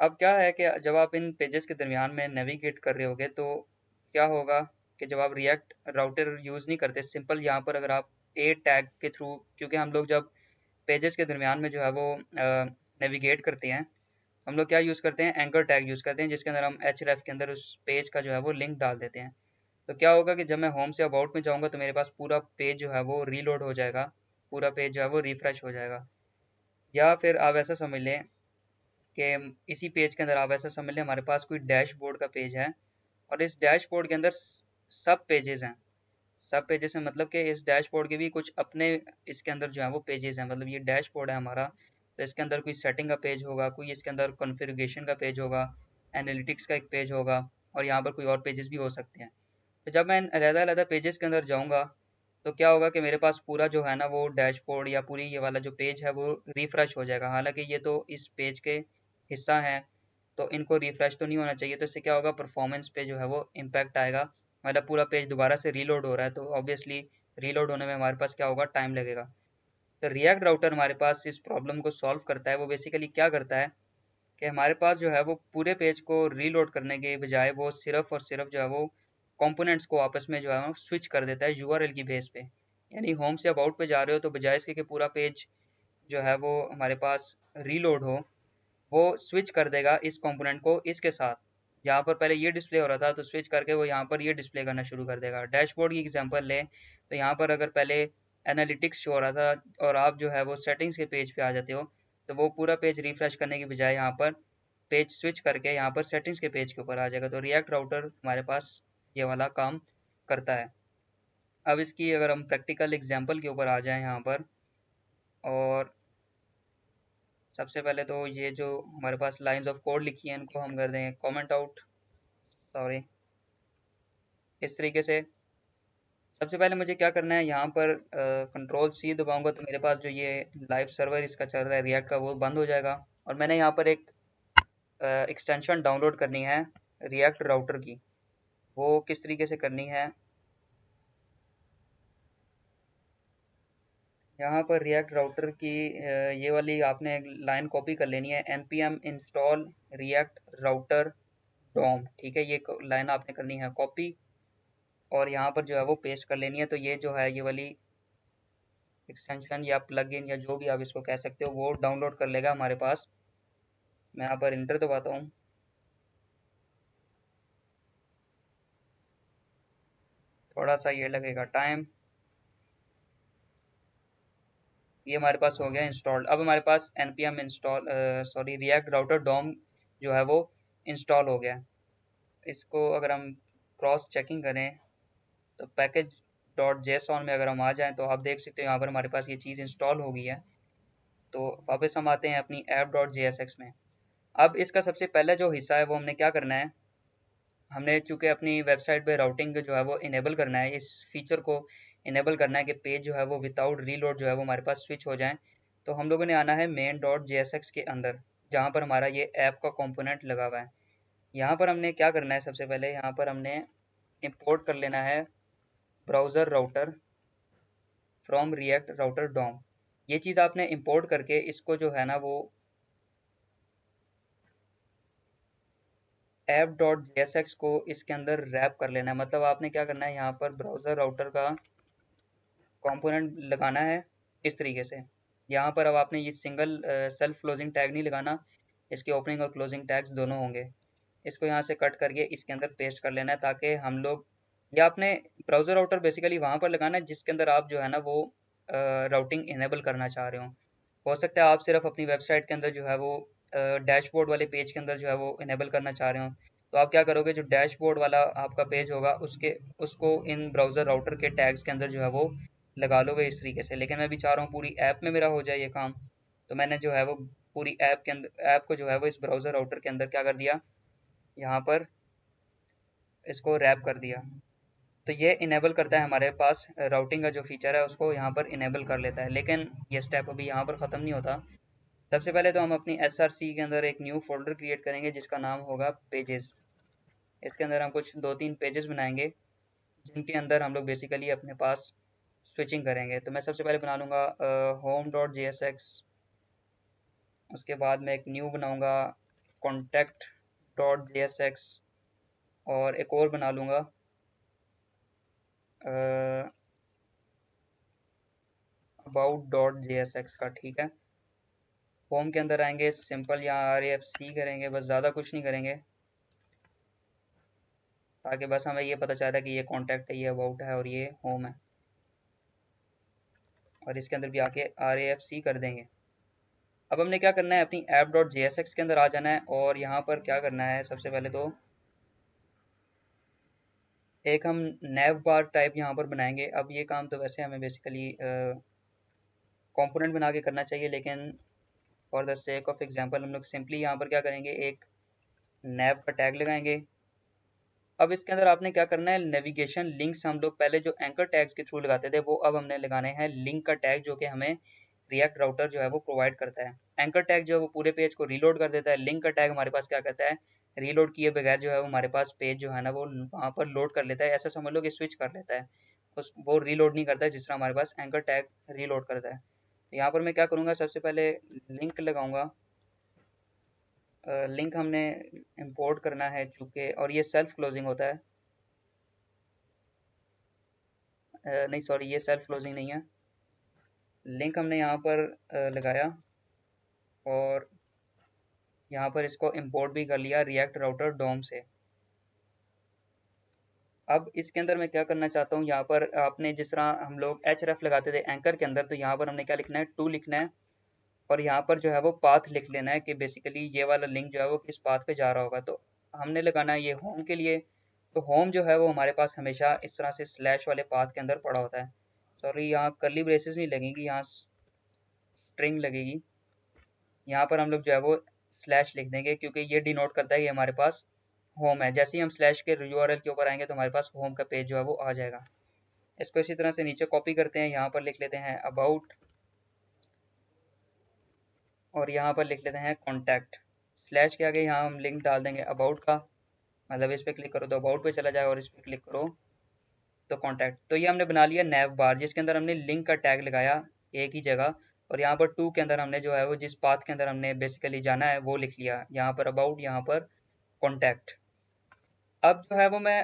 अब क्या है कि जब आप इन पेजेस के दरमियान में नेविगेट कर रहे होगे तो क्या होगा कि जब आप रिएक्ट राउटर यूज़ नहीं करते, सिंपल यहाँ पर अगर आप ए टैग के थ्रू, क्योंकि हम लोग जब पेजेस के दरमियान में जो है वो नेविगेट करते हैं, हम लोग क्या यूज़ करते हैं, एंकर टैग यूज़ करते हैं, जिसके अंदर हम href के अंदर उस पेज का जो है वो लिंक डाल देते हैं। तो क्या होगा कि जब मैं होम से अबाउट में जाऊँगा तो मेरे पास पूरा पेज जो है वो रीलोड हो जाएगा, पूरा पेज जो है वो रिफ्रेश हो जाएगा। या फिर आप ऐसा समझ लें कि इसी पेज के अंदर आप ऐसा समझ लें हमारे पास कोई डैशबोर्ड का पेज है और इस डैशबोर्ड के अंदर सब पेजेस हैं। सब पेजेस हैं मतलब कि इस डैशबोर्ड के भी कुछ अपने इसके अंदर जो है वो पेजेस हैं। मतलब ये डैशबोर्ड है हमारा, तो इसके अंदर कोई सेटिंग का पेज होगा, कोई इसके अंदर कॉन्फ़िगरेशन का पेज होगा, एनालिटिक्स का एक पेज होगा और यहाँ पर कोई और पेजेस भी हो सकते हैं। तो जब मैं अलग-अलग पेजेस के अंदर जाऊँगा तो क्या होगा कि मेरे पास पूरा जो है ना वो डैशबोर्ड या पूरी ये वाला जो पेज है वो रिफ्रेश हो जाएगा। हालांकि ये तो इस पेज के हिस्सा है तो इनको रिफ्रेश तो नहीं होना चाहिए, तो इससे क्या होगा, परफॉर्मेंस पे जो है वो इम्पैक्ट आएगा। मतलब पूरा पेज दोबारा से रीलोड हो रहा है तो ऑब्वियसली रीलोड होने में हमारे पास क्या होगा, टाइम लगेगा। तो रिएक्ट राउटर हमारे पास इस प्रॉब्लम को सॉल्व करता है। वो बेसिकली क्या करता है कि हमारे पास जो है वो पूरे पेज को रीलोड करने के बजाय वो सिर्फ और सिर्फ जो है वो कंपोनेंट्स को आपस में जो है वो स्विच कर देता है यूआरएल की बेस पे। यानी होम से अबाउट पे जा रहे हो तो बजाय इसके कि पूरा पेज जो है वो हमारे पास रीलोड हो, वो स्विच कर देगा इस कंपोनेंट को इसके साथ। जहाँ पर पहले ये डिस्प्ले हो रहा था तो स्विच करके वो यहाँ पर ये डिस्प्ले करना शुरू कर देगा। डैशबोर्ड की एग्जांपल लें तो यहाँ पर अगर पहले एनालिटिक्स शो हो रहा था और आप जो है वो सेटिंग्स के पेज पे आ जाते हो, तो वो पूरा पेज रिफ्रेश करने की बजाय यहाँ पर पेज स्विच करके यहाँ पर सेटिंग्स के पेज के ऊपर आ जाएगा। तो रिएक्ट राउटर हमारे पास ये वाला काम करता है। अब इसकी अगर हम प्रैक्टिकल एग्जांपल के ऊपर आ जाएं यहाँ पर, और सबसे पहले तो ये जो हमारे पास लाइंस ऑफ कोड लिखी है इनको हम कर देंगे कमेंट आउट, सॉरी, इस तरीके से। सबसे पहले मुझे क्या करना है, यहाँ पर कंट्रोल सी दबाऊंगा तो मेरे पास जो ये लाइव सर्वर इसका चल रहा है रिएक्ट का, वो बंद हो जाएगा। और मैंने यहाँ पर एक एक्सटेंशन डाउनलोड करनी है रिएक्ट राउटर की। वो किस तरीके से करनी है, यहाँ पर रिएक्ट राउटर की ये वाली आपने एक लाइन कॉपी कर लेनी है, npm इंस्टॉल रिएक्ट राउटर डोम, ठीक है। ये लाइन आपने करनी है कॉपी और यहाँ पर जो है वो पेस्ट कर लेनी है। तो ये जो है ये वाली एक्सटेंशन या प्लगइन या जो भी आप इसको कह सकते हो वो डाउनलोड कर लेगा हमारे पास। मैं यहाँ पर इंटर दबाता हूँ, थोड़ा सा ये लगेगा टाइम। ये हमारे पास हो गया इंस्टॉल्ड। अब हमारे पास npm install sorry react router DOM जो है वो इंस्टॉल हो गया। इसको अगर हम क्रॉस चेकिंग करें तो पैकेज डॉट जेसॉन में अगर हम आ जाएं तो आप देख सकते हो यहाँ पर हमारे पास ये चीज़ इंस्टॉल हो गई है। तो वापस हम आते हैं अपनी ऐप डॉट जेएसएक्स में। अब इसका सबसे पहला जो हिस्सा है वो हमने क्या करना है, हमने चूंकि अपनी वेबसाइट पे राउटिंग जो है वो इनेबल करना है, इस फीचर को इनेबल करना है कि पेज जो है वो विदाउट रीलोड जो है वो हमारे पास स्विच हो जाए। तो हम लोगों ने आना है मेन डॉट जेएसएक्स के अंदर जहाँ पर हमारा ये ऐप का कंपोनेंट लगा हुआ है। यहाँ पर हमने क्या करना है, सबसे पहले यहाँ पर हमने इंपोर्ट कर लेना है browser router from react router DOM. ये चीज़ आपने इंपोर्ट करके इसको जो है ना वो ऐप डॉट जेएसएक्स को इसके अंदर रैप कर लेना है। मतलब आपने क्या करना है, यहाँ पर ब्राउज़र राउटर का कंपोनेंट लगाना है इस तरीके से। यहाँ पर अब आपने ये सिंगल सेल्फ क्लोजिंग टैग नहीं लगाना, इसके ओपनिंग और क्लोजिंग टैग्स दोनों होंगे। इसको यहाँ से कट करके इसके अंदर पेस्ट कर लेना है ताकि हम लोग, ये आपने ब्राउज़र राउटर बेसिकली वहाँ पर लगाना है जिसके अंदर आप जो है ना वो राउटिंग इनेबल करना चाह रहे हो सकता है आप सिर्फ अपनी वेबसाइट के अंदर जो है वो डैशबोर्ड वाले पेज के अंदर जो है वो इनेबल करना चाह रहे हो। तो आप क्या करोगे, जो डैशबोर्ड वाला आपका पेज होगा उसके उसको इन ब्राउज़र राउटर के टैग्स के अंदर जो है वो लगा लोगे इस तरीके से। लेकिन मैं भी चाह रहा हूँ पूरी ऐप में मेरा हो जाए ये काम। तो मैंने जो है वो पूरी ऐप के अंदर, ऐप को जो है वो इस ब्राउज़र राउटर के अंदर क्या कर दिया, यहाँ पर इसको रैप कर दिया। तो ये इनेबल करता है हमारे पास राउटिंग का जो फीचर है उसको यहाँ पर इनेबल कर लेता है। लेकिन ये स्टेप अभी यहाँ पर ख़त्म नहीं होता। सबसे पहले तो हम अपनी SRC के अंदर एक न्यू फोल्डर क्रिएट करेंगे जिसका नाम होगा पेजेस। इसके अंदर हम कुछ 2-3 पेजेस बनाएंगे जिनके अंदर हम लोग बेसिकली अपने पास स्विचिंग करेंगे। तो मैं सबसे पहले बना लूँगा home dot J S x, उसके बाद मैं एक न्यू बनाऊँगा contact dot J S x, और एक और बना लूँगा about dot J S x का, ठीक है। होम के अंदर आएंगे, सिंपल यहाँ RAFC करेंगे, बस ज़्यादा कुछ नहीं करेंगे ताकि बस हमें ये पता चल रहा है कि ये कॉन्टैक्ट है, ये अबाउट है और ये होम है। और इसके अंदर भी आके RAFC कर देंगे। अब हमने क्या करना है, अपनी app dot J S x के अंदर आ जाना है और यहाँ पर क्या करना है, सबसे पहले तो एक हम नैव बार टाइप यहाँ पर बनाएंगे। अब ये काम तो वैसे हमें बेसिकली कंपोनेंट बना के करना चाहिए, लेकिन for the sake of example हम लोग सिंपली यहाँ पर क्या करेंगे, एक नैव का टैग लगाएंगे। अब इसके अंदर आपने क्या करना है, नेविगेशन लिंक्स हम लोग पहले जो एंकर टैग्स के थ्रू लगाते थे वो अब हमने लगाने हैं लिंक का टैग, जो कि हमें रिएक्ट राउटर जो है वो प्रोवाइड करता है। एंकर टैग जो है वो पूरे पेज को रीलोड कर देता है। लिंक का टैग हमारे पास क्या करता है, रीलोड किए बगैर जो है वो हमारे पास पेज जो है ना वो वहाँ पर लोड कर लेता है। ऐसा समझ लो कि स्विच कर लेता है, उस वो रीलोड नहीं करता है जिस तरह हमारे पास एंकर टैग रीलोड करता है। तो यहाँ पर मैं क्या करूँगा, सबसे पहले लिंक लगाऊंगा। लिंक हमने इंपोर्ट करना है चूँकि, और ये सेल्फ क्लोजिंग होता है, नहीं सॉरी ये सेल्फ क्लोजिंग नहीं है, लिंक हमने यहाँ पर लगाया और यहाँ पर इसको इंपोर्ट भी कर लिया रिएक्ट राउटर डोम से। अब इसके अंदर मैं क्या करना चाहता हूँ, यहाँ पर आपने जिस तरह हम लोग एच रेफ लगाते थे एंकर के अंदर, तो यहाँ पर हमने क्या लिखना है, टू लिखना है और यहाँ पर जो है वो पाथ लिख लेना है कि बेसिकली ये वाला लिंक जो है वो किस पाथ पे जा रहा होगा। तो हमने लगाना है ये होम के लिए। तो होम जो है वो हमारे पास हमेशा इस तरह से स्लैश वाले पाथ के अंदर पड़ा होता है। सॉरी, यहाँ कर्ली ब्रेसेस नहीं लगेंगी, यहाँ स्ट्रिंग लगेगी। यहाँ पर हम लोग जो है वो स्लैश लिख देंगे क्योंकि ये डिनोट करता है कि हमारे पास होम है। जैसे ही हम स्लैश के यूआरएल के ऊपर आएंगे तो हमारे पास होम का पेज जो है वो आ जाएगा। इसको इसी तरह से नीचे कॉपी करते हैं, यहाँ पर लिख लेते हैं अबाउट और यहाँ पर लिख लेते हैं कॉन्टैक्ट। स्लैश के आगे यहाँ हम लिंक डाल देंगे अबाउट का, मतलब इस पर क्लिक करो तो अबाउट पे चला जाएगा और इस पर क्लिक करो तो कॉन्टैक्ट। तो ये हमने बना लिया नैव बार जिसके अंदर हमने लिंक का टैग लगाया एक ही जगह, और यहाँ पर टू के अंदर हमने जो है वो जिस पाथ के अंदर हमने बेसिकली जाना है वो लिख लिया, यहाँ पर अबाउट, यहाँ पर कॉन्टैक्ट। अब जो है वो मैं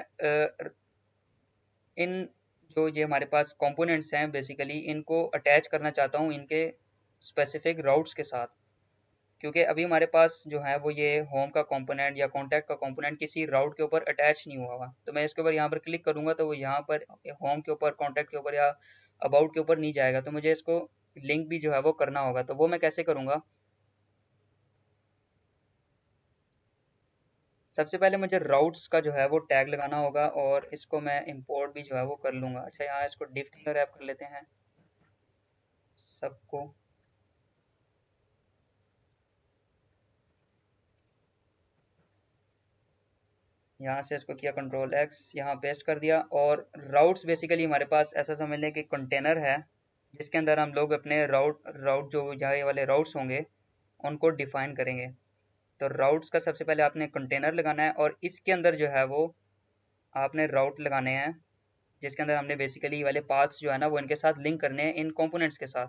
इन जो ये हमारे पास कंपोनेंट्स हैं बेसिकली इनको अटैच करना चाहता हूँ इनके स्पेसिफिक राउट्स के साथ, क्योंकि अभी हमारे पास जो है वो ये होम का कंपोनेंट या कॉन्टैक्ट का कंपोनेंट किसी राउट के ऊपर अटैच नहीं हुआ हुआ। तो मैं इसके ऊपर यहाँ पर क्लिक करूँगा तो वो यहाँ पर होम के ऊपर, कॉन्टैक्ट के ऊपर या अबाउट के ऊपर नहीं जाएगा। तो मुझे इसको लिंक भी जो है वो करना होगा। तो वो मैं कैसे करूँगा, सबसे पहले मुझे राउट्स का जो है वो टैग लगाना होगा और इसको मैं इंपोर्ट भी जो है वो कर लूँगा। अच्छा, यहाँ इसको डिफ का रैप कर लेते हैं सबको। यहाँ से इसको किया कंट्रोल एक्स, यहाँ पेस्ट कर दिया। और राउट्स बेसिकली हमारे पास ऐसा समझ लें कि कंटेनर है जिसके अंदर हम लोग अपने राउट राउट जो यहाँ ये वाले राउट्स होंगे उनको डिफाइन करेंगे। तो राउट्स का सबसे पहले आपने कंटेनर लगाना है और इसके अंदर जो है वो आपने राउट लगाने हैं जिसके अंदर हमने बेसिकली वाले पाथ्स जो है ना वो इनके साथ लिंक करने हैं, इन कंपोनेंट्स के साथ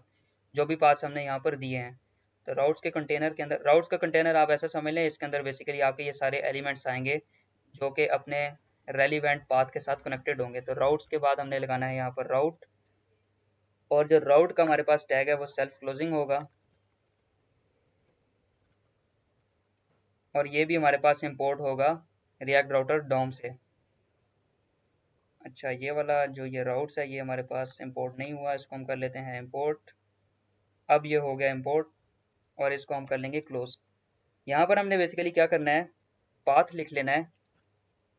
जो भी पाथ्स हमने यहाँ पर दिए हैं। तो राउट्स के कंटेनर के अंदर, राउट्स का कंटेनर आप ऐसा समझ लें इसके अंदर बेसिकली आपके ये सारे एलिमेंट्स आएंगे जो कि अपने रेलिवेंट पाथ के साथ कनेक्टेड होंगे। तो राउट्स के बाद हमने लगाना है यहाँ पर राउट, और जो राउट का हमारे पास टैग है वो सेल्फ क्लोजिंग होगा और ये भी हमारे पास इंपोर्ट होगा रिएक्ट राउटर डोम से। अच्छा, ये वाला जो ये राउट्स है ये हमारे पास इंपोर्ट नहीं हुआ, इसको हम कर लेते हैं इंपोर्ट। अब ये हो गया इंपोर्ट और इसको हम कर लेंगे क्लोज। यहाँ पर हमने बेसिकली क्या करना है, पाथ लिख लेना है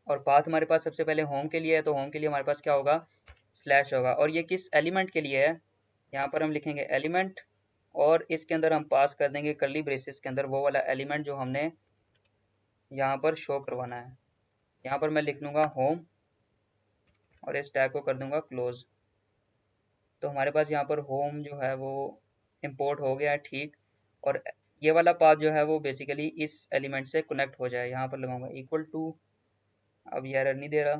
और पाथ हमारे पास सबसे पहले होम के लिए है। तो होम के लिए हमारे पास क्या होगा, स्लैश होगा। और ये किस एलिमेंट के लिए है, यहाँ पर हम लिखेंगे एलिमेंट और इसके अंदर हम पास कर देंगे कर्ली ब्रेसेस के अंदर वो वाला एलिमेंट जो हमने यहाँ पर शो करवाना है। यहाँ पर मैं लिख लूँगा होम और इस टैग को कर दूंगा क्लोज। तो हमारे पास यहाँ पर होम जो है वो इंपोर्ट हो गया है, ठीक। और ये वाला पाथ जो है वो बेसिकली इस एलिमेंट से कनेक्ट हो जाए, यहाँ पर लगाऊंगा इक्वल टू। अब ये एरर नहीं दे रहा।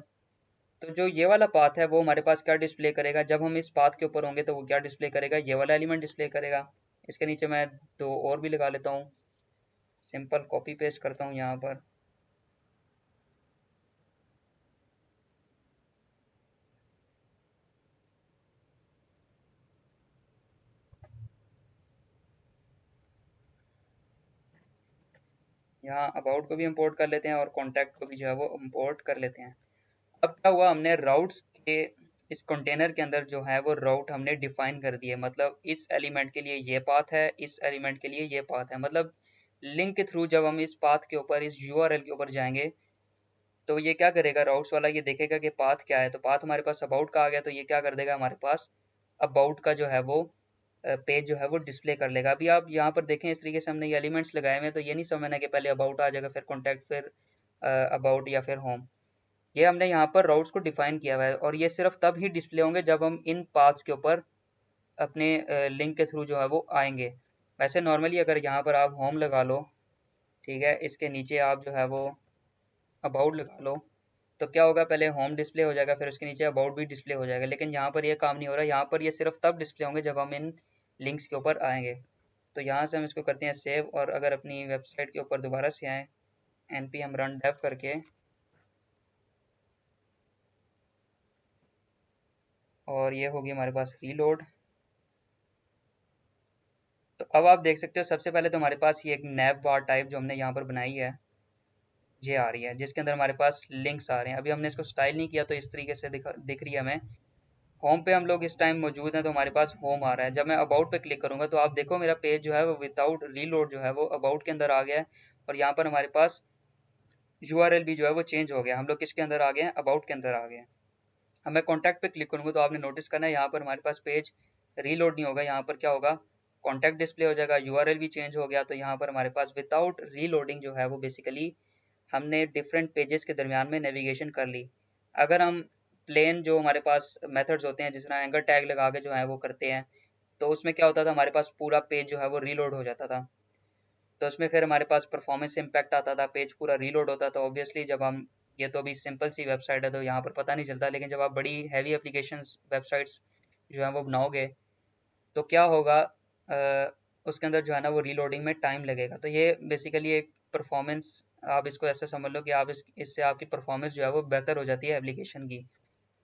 तो जो ये वाला पाथ है वो हमारे पास क्या डिस्प्ले करेगा, जब हम इस पाथ के ऊपर होंगे तो वो क्या डिस्प्ले करेगा, ये वाला एलिमेंट डिस्प्ले करेगा। इसके नीचे मैं दो और भी लगा लेता हूँ, सिंपल कॉपी पेस्ट करता हूँ यहाँ पर। यहाँ अबाउट को भी इंपोर्ट कर लेते हैं और कॉन्टैक्ट को भी जो है वो इंपोर्ट कर लेते हैं। अब क्या हुआ, हमने राउट्स के इस कंटेनर के अंदर जो है वो राउट हमने डिफाइन कर दिए, मतलब इस एलिमेंट के लिए ये पाथ है, इस एलिमेंट के लिए ये पाथ है। मतलब लिंक के थ्रू जब हम इस पाथ के ऊपर, इस यूआरएल के ऊपर जाएंगे तो ये क्या करेगा, राउट्स वाला ये देखेगा कि पाथ क्या है। तो पाथ हमारे पास अबाउट का आ गया तो ये क्या कर देगा, हमारे पास अबाउट का जो है वो पेज जो है वो डिस्प्ले कर लेगा। अभी आप यहाँ पर देखें इस तरीके से हमने ये एलिमेंट्स लगाए हुए हैं, तो ये नहीं समझना कि पहले अबाउट आ जाएगा फिर कॉन्टैक्ट फिर अबाउट या फिर होम। ये हमने यहाँ पर राउट्स को डिफाइन किया हुआ है और ये सिर्फ तब ही डिस्प्ले होंगे जब हम इन पाथ्स के ऊपर अपने लिंक के थ्रू जो है वो आएंगे। वैसे नॉर्मली अगर यहाँ पर आप होम लगा लो, ठीक है, इसके नीचे आप जो है वो अबाउट लगा लो, तो क्या होगा, पहले होम डिस्प्ले हो जाएगा फिर उसके नीचे अबाउट भी डिस्प्ले हो जाएगा। लेकिन यहाँ पर ये काम नहीं हो रहा, यहाँ पर ये सिर्फ तब डिस्प्ले होंगे जब हम इन लिंक्स के ऊपर आएंगे। तो यहाँ से हम इसको करते हैं सेव और अगर अपनी वेबसाइट के ऊपर दोबारा से आएँ npm run dev करके, और ये होगी हमारे पास रीलोड। अब आप देख सकते हो सबसे पहले तो हमारे पास ये एक नैव बार टाइप जो हमने यहाँ पर बनाई है ये आ रही है, जिसके अंदर हमारे पास लिंक्स आ रहे हैं। अभी हमने इसको स्टाइल नहीं किया तो इस तरीके से दिख रही है हमें। होम पे हम लोग इस टाइम मौजूद हैं तो हमारे पास होम आ रहा है। जब मैं अबाउट पे क्लिक करूंगा तो आप देखो मेरा पेज जो है वो विदाउट रीलोड जो है वो अबाउट के अंदर आ गया है, और यहाँ पर हमारे पास यूआरएल भी जो है वो चेंज हो गया। हम लोग किसके अंदर आ गए हैं, अबाउट के अंदर आ गए हैं। अब मैं कॉन्टैक्ट पे क्लिक करूंगा तो आपने नोटिस करना है यहाँ पर हमारे पास पेज रीलोड नहीं होगा। यहाँ पर क्या होगा, कॉन्टैक्ट डिस्प्ले हो जाएगा, यूआरएल भी चेंज हो गया। तो यहाँ पर हमारे पास विदाउट रीलोडिंग जो है वो बेसिकली हमने डिफरेंट पेजेस के दरमियान में नेविगेशन कर ली। अगर हम प्लेन जो हमारे पास मेथड्स होते हैं जिस तरह एंकर टैग लगा के जो है वो करते हैं, तो उसमें क्या होता था, हमारे पास पूरा पेज जो है वो रीलोड हो जाता था। तो उसमें फिर हमारे पास परफॉर्मेंस इम्पैक्ट आता था, पेज पूरा रीलोड होता था। ऑब्वियसली जब हम, ये तो अभी सिंपल सी वेबसाइट है तो यहाँ पर पता नहीं चलता, लेकिन जब आप बड़ी हैवी एप्लीकेशंस वेबसाइट्स जो है वो बनाओगे तो क्या होगा, उसके अंदर जो है ना वो रीलोडिंग में टाइम लगेगा। तो ये बेसिकली एक परफॉर्मेंस, आप इसको ऐसे समझ लो कि आप इससे आपकी परफॉर्मेंस जो है वो बेहतर हो जाती है एप्लीकेशन की।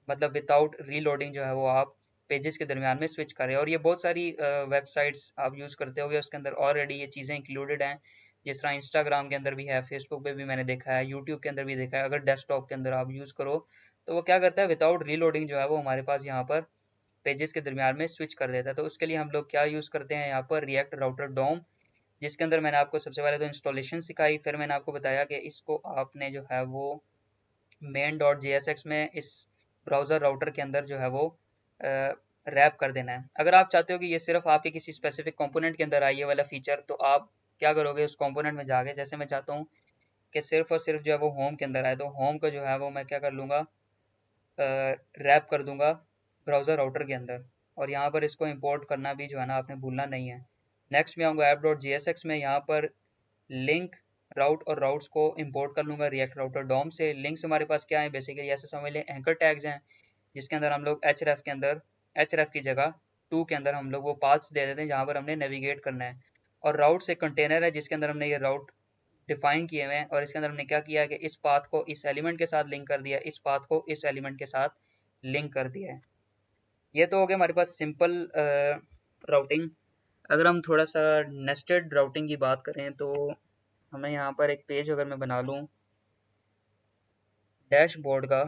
मतलब विदाउट रीलोडिंग जो है वो आप पेजेस के दरमियान में स्विच करें। और ये बहुत सारी वेबसाइट्स आप यूज़ करते होगे उसके अंदर ऑलरेडी ये चीज़ें इंक्लूडेड हैं। जिस तरह इंस्टाग्राम के अंदर भी है, फेसबुक पे भी मैंने देखा है, यूट्यूब के अंदर भी देखा है। अगर डेस्कटॉप के अंदर आप यूज़ करो तो वो क्या करता है, विदाउट रीलोडिंग जो है वो हमारे पास यहाँ पर पेजेस के दरमियान में स्विच कर देता है। तो उसके लिए हम लोग क्या यूज़ करते हैं यहाँ पर, रिएक्ट राउटर डोम, जिसके अंदर मैंने आपको सबसे पहले तो इंस्टॉलेशन सिखाई, फिर मैंने आपको बताया कि इसको आपने जो है वो main dot J S x में इस ब्राउज़र राउटर के अंदर जो है वो रैप कर देना है। अगर आप चाहते हो कि ये सिर्फ आपके किसी स्पेसिफिक कंपोनेंट के अंदर आए ये वाला फीचर, तो आप क्या करोगे, उस कंपोनेंट में जाके, जैसे मैं चाहता हूँ कि सिर्फ और सिर्फ जो है वो होम के अंदर आए, तो होम का जो है वो मैं क्या कर लूँगा, रैप कर दूंगा ब्राउज़र राउटर के अंदर। और यहाँ पर इसको इंपोर्ट करना भी जो है ना आपने भूलना नहीं है। नेक्स्ट में आऊँगा app dot G S x में, यहाँ पर लिंक, राउट और राउट्स को इंपोर्ट कर लूँगा रिएक्ट राउटर डॉम से। लिंक्स हमारे पास क्या है, बेसिकली ऐसे समझ लें एंकर टैग्स हैं, जिसके अंदर हम लोग एच रेफ के अंदर, एच रेफ की जगह टू के अंदर हम लोग वो पाथ्स दे देते हैं जहाँ पर हमने नेविगेट करना है। और राउट्स एक कंटेनर है जिसके अंदर हमने ये राउट डिफाइन किए हुए हैं, और इसके अंदर हमने क्या किया है कि इस पाथ को इस एलिमेंट के साथ लिंक कर दिया, इस पाथ को इस एलिमेंट के साथ लिंक कर दिया है। ये तो हो गया हमारे पास सिंपल राउटिंग। अगर हम थोड़ा सा नेस्टेड राउटिंग की बात करें तो हमें यहाँ पर एक पेज अगर मैं बना लूँ डैशबोर्ड का,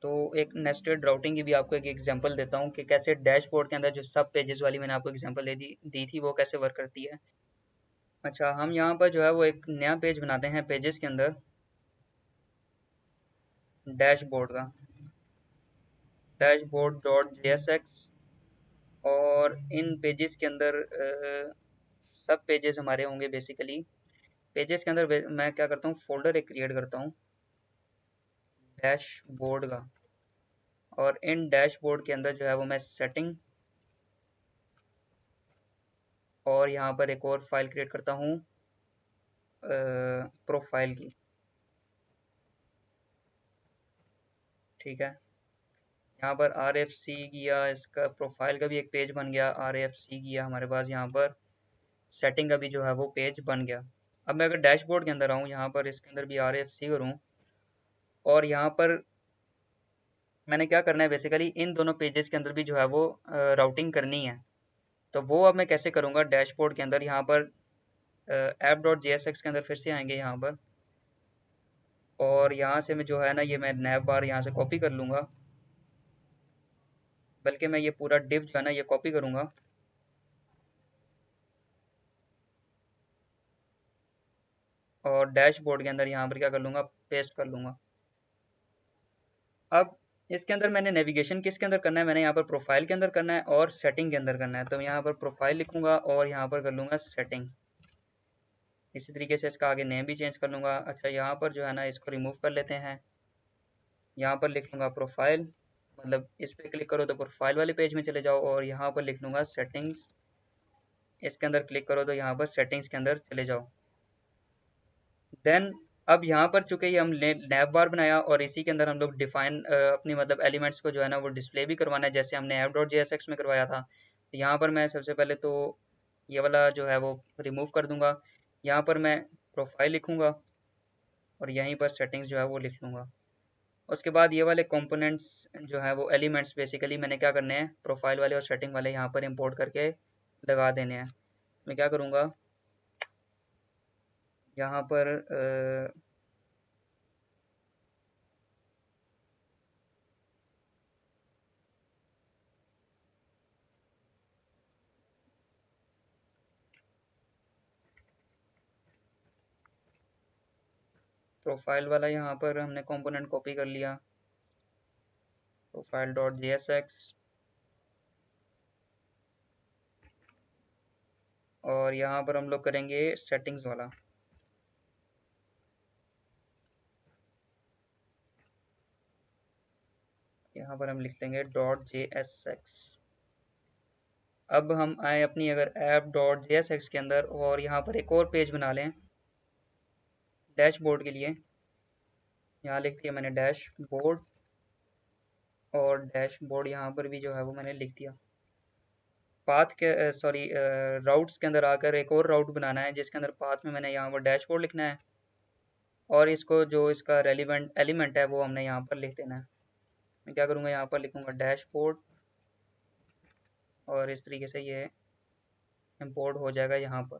तो एक नेस्टेड राउटिंग की भी आपको एक एग्जांपल देता हूँ कि कैसे डैशबोर्ड के अंदर जो सब पेजेस वाली मैंने आपको एग्जांपल दी थी वो कैसे वर्क करती है। अच्छा, हम यहाँ पर जो है वो एक नया पेज बनाते हैं पेजेस के अंदर डैशबोर्ड का, dashboard dot J S x. और इन पेजेस के अंदर सब पेजेस हमारे होंगे बेसिकली। पेजेस के अंदर मैं क्या करता हूँ, फोल्डर एक क्रिएट करता हूँ डैशबोर्ड का, और इन डैशबोर्ड के अंदर जो है वो मैं सेटिंग, और यहाँ पर एक और फाइल क्रिएट करता हूँ प्रोफाइल की। ठीक है, यहाँ पर आर एफ सी किया, इसका प्रोफाइल का भी एक पेज बन गया, आर एफ सी किया हमारे पास, यहाँ पर सेटिंग का भी जो है वो पेज बन गया। अब मैं अगर डैशबोर्ड के अंदर आऊँ, यहाँ पर इसके अंदर भी आर एफ सी करूँ, और यहाँ पर मैंने क्या करना है, बेसिकली इन दोनों पेजेस के अंदर भी जो है वो राउटिंग करनी है। तो वो अब मैं कैसे करूँगा, डैशबोर्ड के अंदर यहाँ पर app dot J S x के अंदर फिर से आएंगे यहाँ पर, और यहाँ से मैं जो है ना ये मैं नैव बार यहाँ से कॉपी कर लूँगा, बल्कि मैं ये पूरा डिव जो है ना ये कॉपी करूँगा, और डैशबोर्ड के अंदर यहाँ पर क्या कर लूँगा, पेस्ट कर लूँगा। अब इसके अंदर मैंने नेविगेशन किसके अंदर करना है, मैंने यहाँ पर प्रोफाइल के अंदर करना है और सेटिंग के अंदर करना है। तो मैं यहाँ पर प्रोफाइल लिखूंगा और यहाँ पर कर लूँगा सेटिंग। इसी तरीके से इसका आगे नेम भी चेंज कर लूँगा। अच्छा, यहाँ पर जो है ना इसको रिमूव कर लेते हैं, यहाँ पर लिख लूँगा प्रोफाइल, मतलब इस पर क्लिक करो तो प्रोफाइल वाले पेज में चले जाओ, और यहाँ पर लिख लूँगा सेटिंग्स, इसके अंदर क्लिक करो तो यहाँ पर सेटिंग्स के अंदर चले जाओ। देन अब यहाँ पर चूंकि ये हम नैव बार बनाया और इसी के अंदर हम लोग डिफाइन अपनी मतलब एलिमेंट्स को जो है ना वो डिस्प्ले भी करवाना है, जैसे हमने app dot J S x में करवाया था। तो यहाँ पर मैं सबसे पहले तो ये वाला जो है वो रिमूव कर दूंगा। यहाँ पर मैं प्रोफाइल लिखूंगा और यहीं पर सेटिंग्स जो है वो लिख लूँगा। उसके बाद ये वाले कंपोनेंट्स जो है वो एलिमेंट्स बेसिकली मैंने क्या करने हैं, प्रोफाइल वाले और सेटिंग वाले यहाँ पर इंपोर्ट करके लगा देने हैं। मैं क्या करूँगा, यहाँ पर प्रोफाइल वाला यहाँ पर हमने कंपोनेंट कॉपी कर लिया, प्रोफाइल डॉट JSX, और यहाँ पर हम लोग करेंगे सेटिंग्स वाला। यहाँ पर हम लिख लेंगे डॉट JSX। अब हम आए अपनी अगर ऐप डॉट JSX के अंदर और यहाँ पर एक और पेज बना लें डैशबोर्ड के लिए। यहाँ लिख दिया मैंने डैशबोर्ड, और डैशबोर्ड यहाँ पर भी जो है वो मैंने लिख दिया। पाथ के सॉरी राउट्स के अंदर आकर एक और राउट बनाना है जिसके अंदर पाथ में मैंने यहाँ पर डैशबोर्ड लिखना है, और इसको जो इसका रेलिवेंट एलिमेंट है वो हमने यहाँ पर लिख देना है। मैं क्या करूँगा, यहाँ पर लिखूँगा डैशबोर्ड, और इस तरीके से ये इंपोर्ट हो जाएगा यहाँ पर।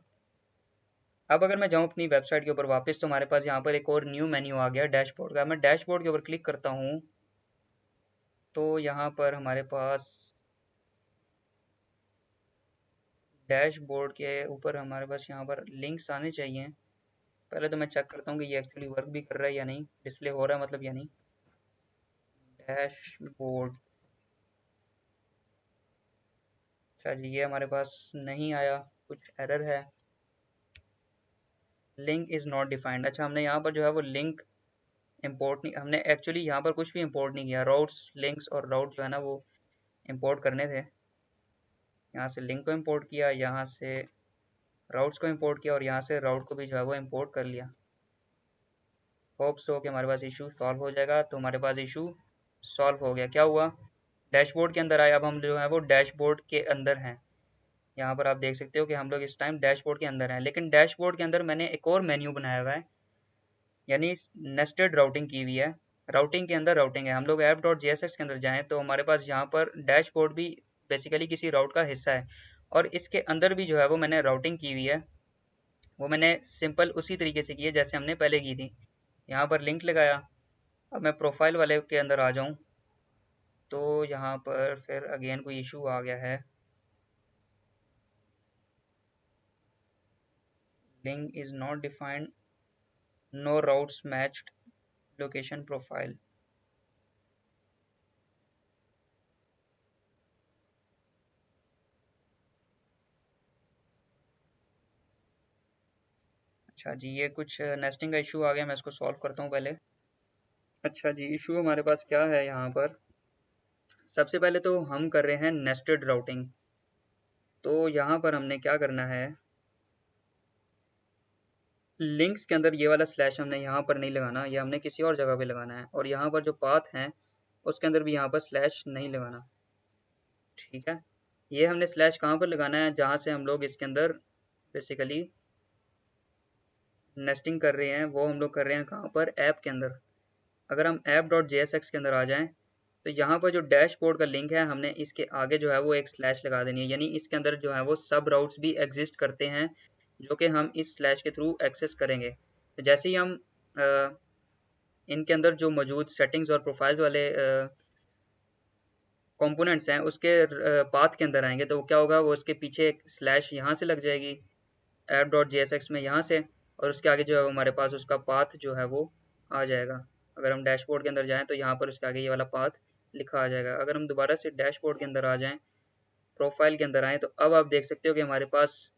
अब अगर मैं जाऊँ अपनी वेबसाइट के ऊपर वापस, तो हमारे पास यहाँ पर एक और न्यू मेन्यू आ गया डैशबोर्ड का। मैं डैशबोर्ड के ऊपर क्लिक करता हूँ तो यहाँ पर हमारे पास डैशबोर्ड के ऊपर हमारे पास यहाँ पर लिंक्स आने चाहिए। पहले तो मैं चेक करता हूँ कि ये एक्चुअली वर्क भी कर रहा है या नहीं, डिस्प्ले हो रहा है मतलब या नहीं। डैशबोर्ड, अच्छा जी, ये हमारे पास नहीं आया, कुछ एरर है। Link is not defined. अच्छा, हमने यहाँ पर जो है वो लिंक इंपोर्ट नहीं, हमने एक्चुअली यहाँ पर कुछ भी इंपोर्ट नहीं किया। राउट्स, लिंक्स और राउट जो है ना वो इंपोर्ट करने थे। यहाँ से लिंक को इंपोर्ट किया, यहाँ से राउट्स को इंपोर्ट किया, और यहाँ से राउट को भी जो है वो इंपोर्ट कर लिया। होप सो कि हमारे पास इशू सॉल्व हो जाएगा। तो हमारे पास इशू सॉल्व हो गया। क्या हुआ, डैशबोर्ड के अंदर आए। अब हम जो है वो डैशबोर्ड के अंदर हैं। यहाँ पर आप देख सकते हो कि हम लोग इस टाइम डैशबोर्ड के अंदर हैं, लेकिन डैशबोर्ड के अंदर मैंने एक और मेन्यू बनाया हुआ है, यानी नेस्टेड राउटिंग की हुई है। राउटिंग के अंदर राउटिंग है। हम लोग ऐप डॉट JSX के अंदर जाएँ तो हमारे पास यहाँ पर डैशबोर्ड भी बेसिकली किसी राउट का हिस्सा है, और इसके अंदर भी जो है वो मैंने राउटिंग की हुई है। वो मैंने सिंपल उसी तरीके से की है जैसे हमने पहले की थी। यहाँ पर लिंक लगाया। अब मैं प्रोफाइल वाले के अंदर आ जाऊँ तो यहाँ पर फिर अगेन कोई इशू आ गया है। Link is not defined, no routes matched location profile. अच्छा जी, ये कुछ नेस्टिंग का इशू आ गया, मैं इसको सॉल्व करता हूँ पहले। अच्छा जी, इशू हमारे पास क्या है यहाँ पर, सबसे पहले तो हम कर रहे हैं नेस्टेड राउटिंग। तो यहाँ पर हमने क्या करना है, लिंक्स के अंदर ये वाला स्लैश हमने यहाँ पर नहीं लगाना, ये हमने किसी और जगह पे लगाना है। और यहाँ पर जो पाथ है उसके अंदर भी यहाँ पर स्लैश नहीं लगाना, ठीक है। ये हमने स्लैश कहाँ पर लगाना है, जहाँ से हम लोग इसके अंदर बेसिकली नेस्टिंग कर रहे हैं, वो हम लोग कर रहे हैं कहाँ पर, ऐप के अंदर। अगर हम ऐप डॉट JSX के अंदर आ जाएं तो यहाँ पर जो डैशबोर्ड का लिंक है हमने इसके आगे जो है वो एक स्लैश लगा देनी है, यानी इसके अंदर जो है वो सब राउट्स भी एग्जिस्ट करते हैं जो कि हम इस स्लैश के थ्रू एक्सेस करेंगे। तो जैसे ही हम इनके अंदर जो मौजूद सेटिंग्स और प्रोफाइल्स वाले कंपोनेंट्स हैं उसके पाथ के अंदर आएंगे, तो क्या होगा, वो उसके पीछे एक स्लैश यहाँ से लग जाएगी ऐप डॉट JSX में यहाँ से, और उसके आगे जो है हमारे पास उसका पाथ जो है वो आ जाएगा। अगर हम डैशबोर्ड के अंदर जाएं तो यहाँ पर उसके आगे ये वाला पाथ लिखा आ जाएगा। अगर हम दोबारा से डैशबोर्ड के अंदर आ जाएं, प्रोफाइल के अंदर आएँ, तो अब आप देख सकते हो कि हमारे पास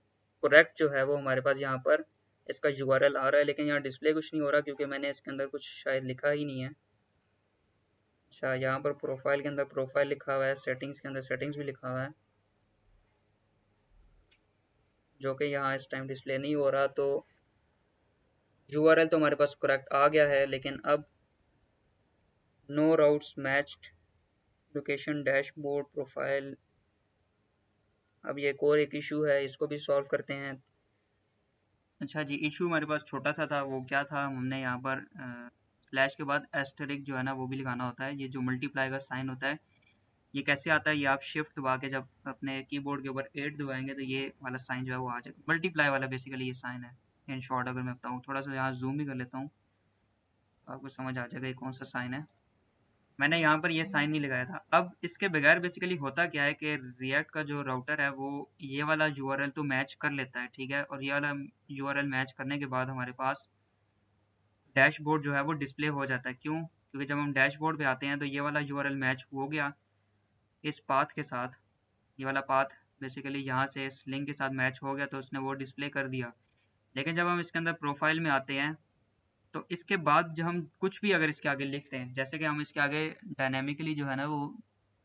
करेक्ट जो है वो हमारे पास यहाँ पर इसका URL आ रहा है, लेकिन यहाँ डिस्प्ले कुछ नहीं हो रहा क्योंकि मैंने इसके अंदर कुछ शायद लिखा ही नहीं है। अच्छा, यहाँ पर प्रोफाइल के अंदर प्रोफाइल लिखा हुआ है, सेटिंग्स के अंदर सेटिंग्स भी लिखा हुआ है, जो कि यहाँ इस टाइम डिस्प्ले नहीं हो रहा। तो URL तो हमारे पास करेक्ट आ गया है, लेकिन अब no routes matched location dashboard profile, अब ये एक और एक इशू है, इसको भी सॉल्व करते हैं। अच्छा जी, इशू हमारे पास छोटा सा था, वो क्या था, हमने यहाँ पर स्लैश के बाद एस्टेरिक जो है ना वो भी लगाना होता है। ये जो मल्टीप्लाई का साइन होता है ये कैसे आता है, ये आप शिफ्ट दबा के जब अपने कीबोर्ड के ऊपर 8 दबाएंगे तो ये वाला साइन जो है वो आ जाएगा, मल्टीप्लाई वाला बेसिकली ये साइन है। इन शॉर्ट अगर मैं बताऊँ, थोड़ा सा यहाँ जूम भी कर लेता हूँ, आपको समझ आ जाएगा ये कौन सा साइन है। मैंने यहाँ पर ये साइन नहीं लगाया था। अब इसके बगैर बेसिकली होता क्या है कि रिएक्ट का जो राउटर है वो ये वाला यूआरएल तो मैच कर लेता है, ठीक है, और ये वाला यूआरएल मैच करने के बाद हमारे पास डैशबोर्ड जो है वो डिस्प्ले हो जाता है। क्यों? क्योंकि जब हम डैशबोर्ड पे आते हैं तो ये वाला यूआरएल मैच हो गया इस पाथ के साथ, ये वाला पाथ बेसिकली यहाँ से इस लिंक के साथ मैच हो गया तो उसने वो डिस्प्ले कर दिया। लेकिन जब हम इसके अंदर प्रोफाइल में आते हैं तो इसके बाद जो हम कुछ भी अगर इसके आगे लिखते हैं, जैसे कि हम इसके आगे डायनेमिकली जो है ना वो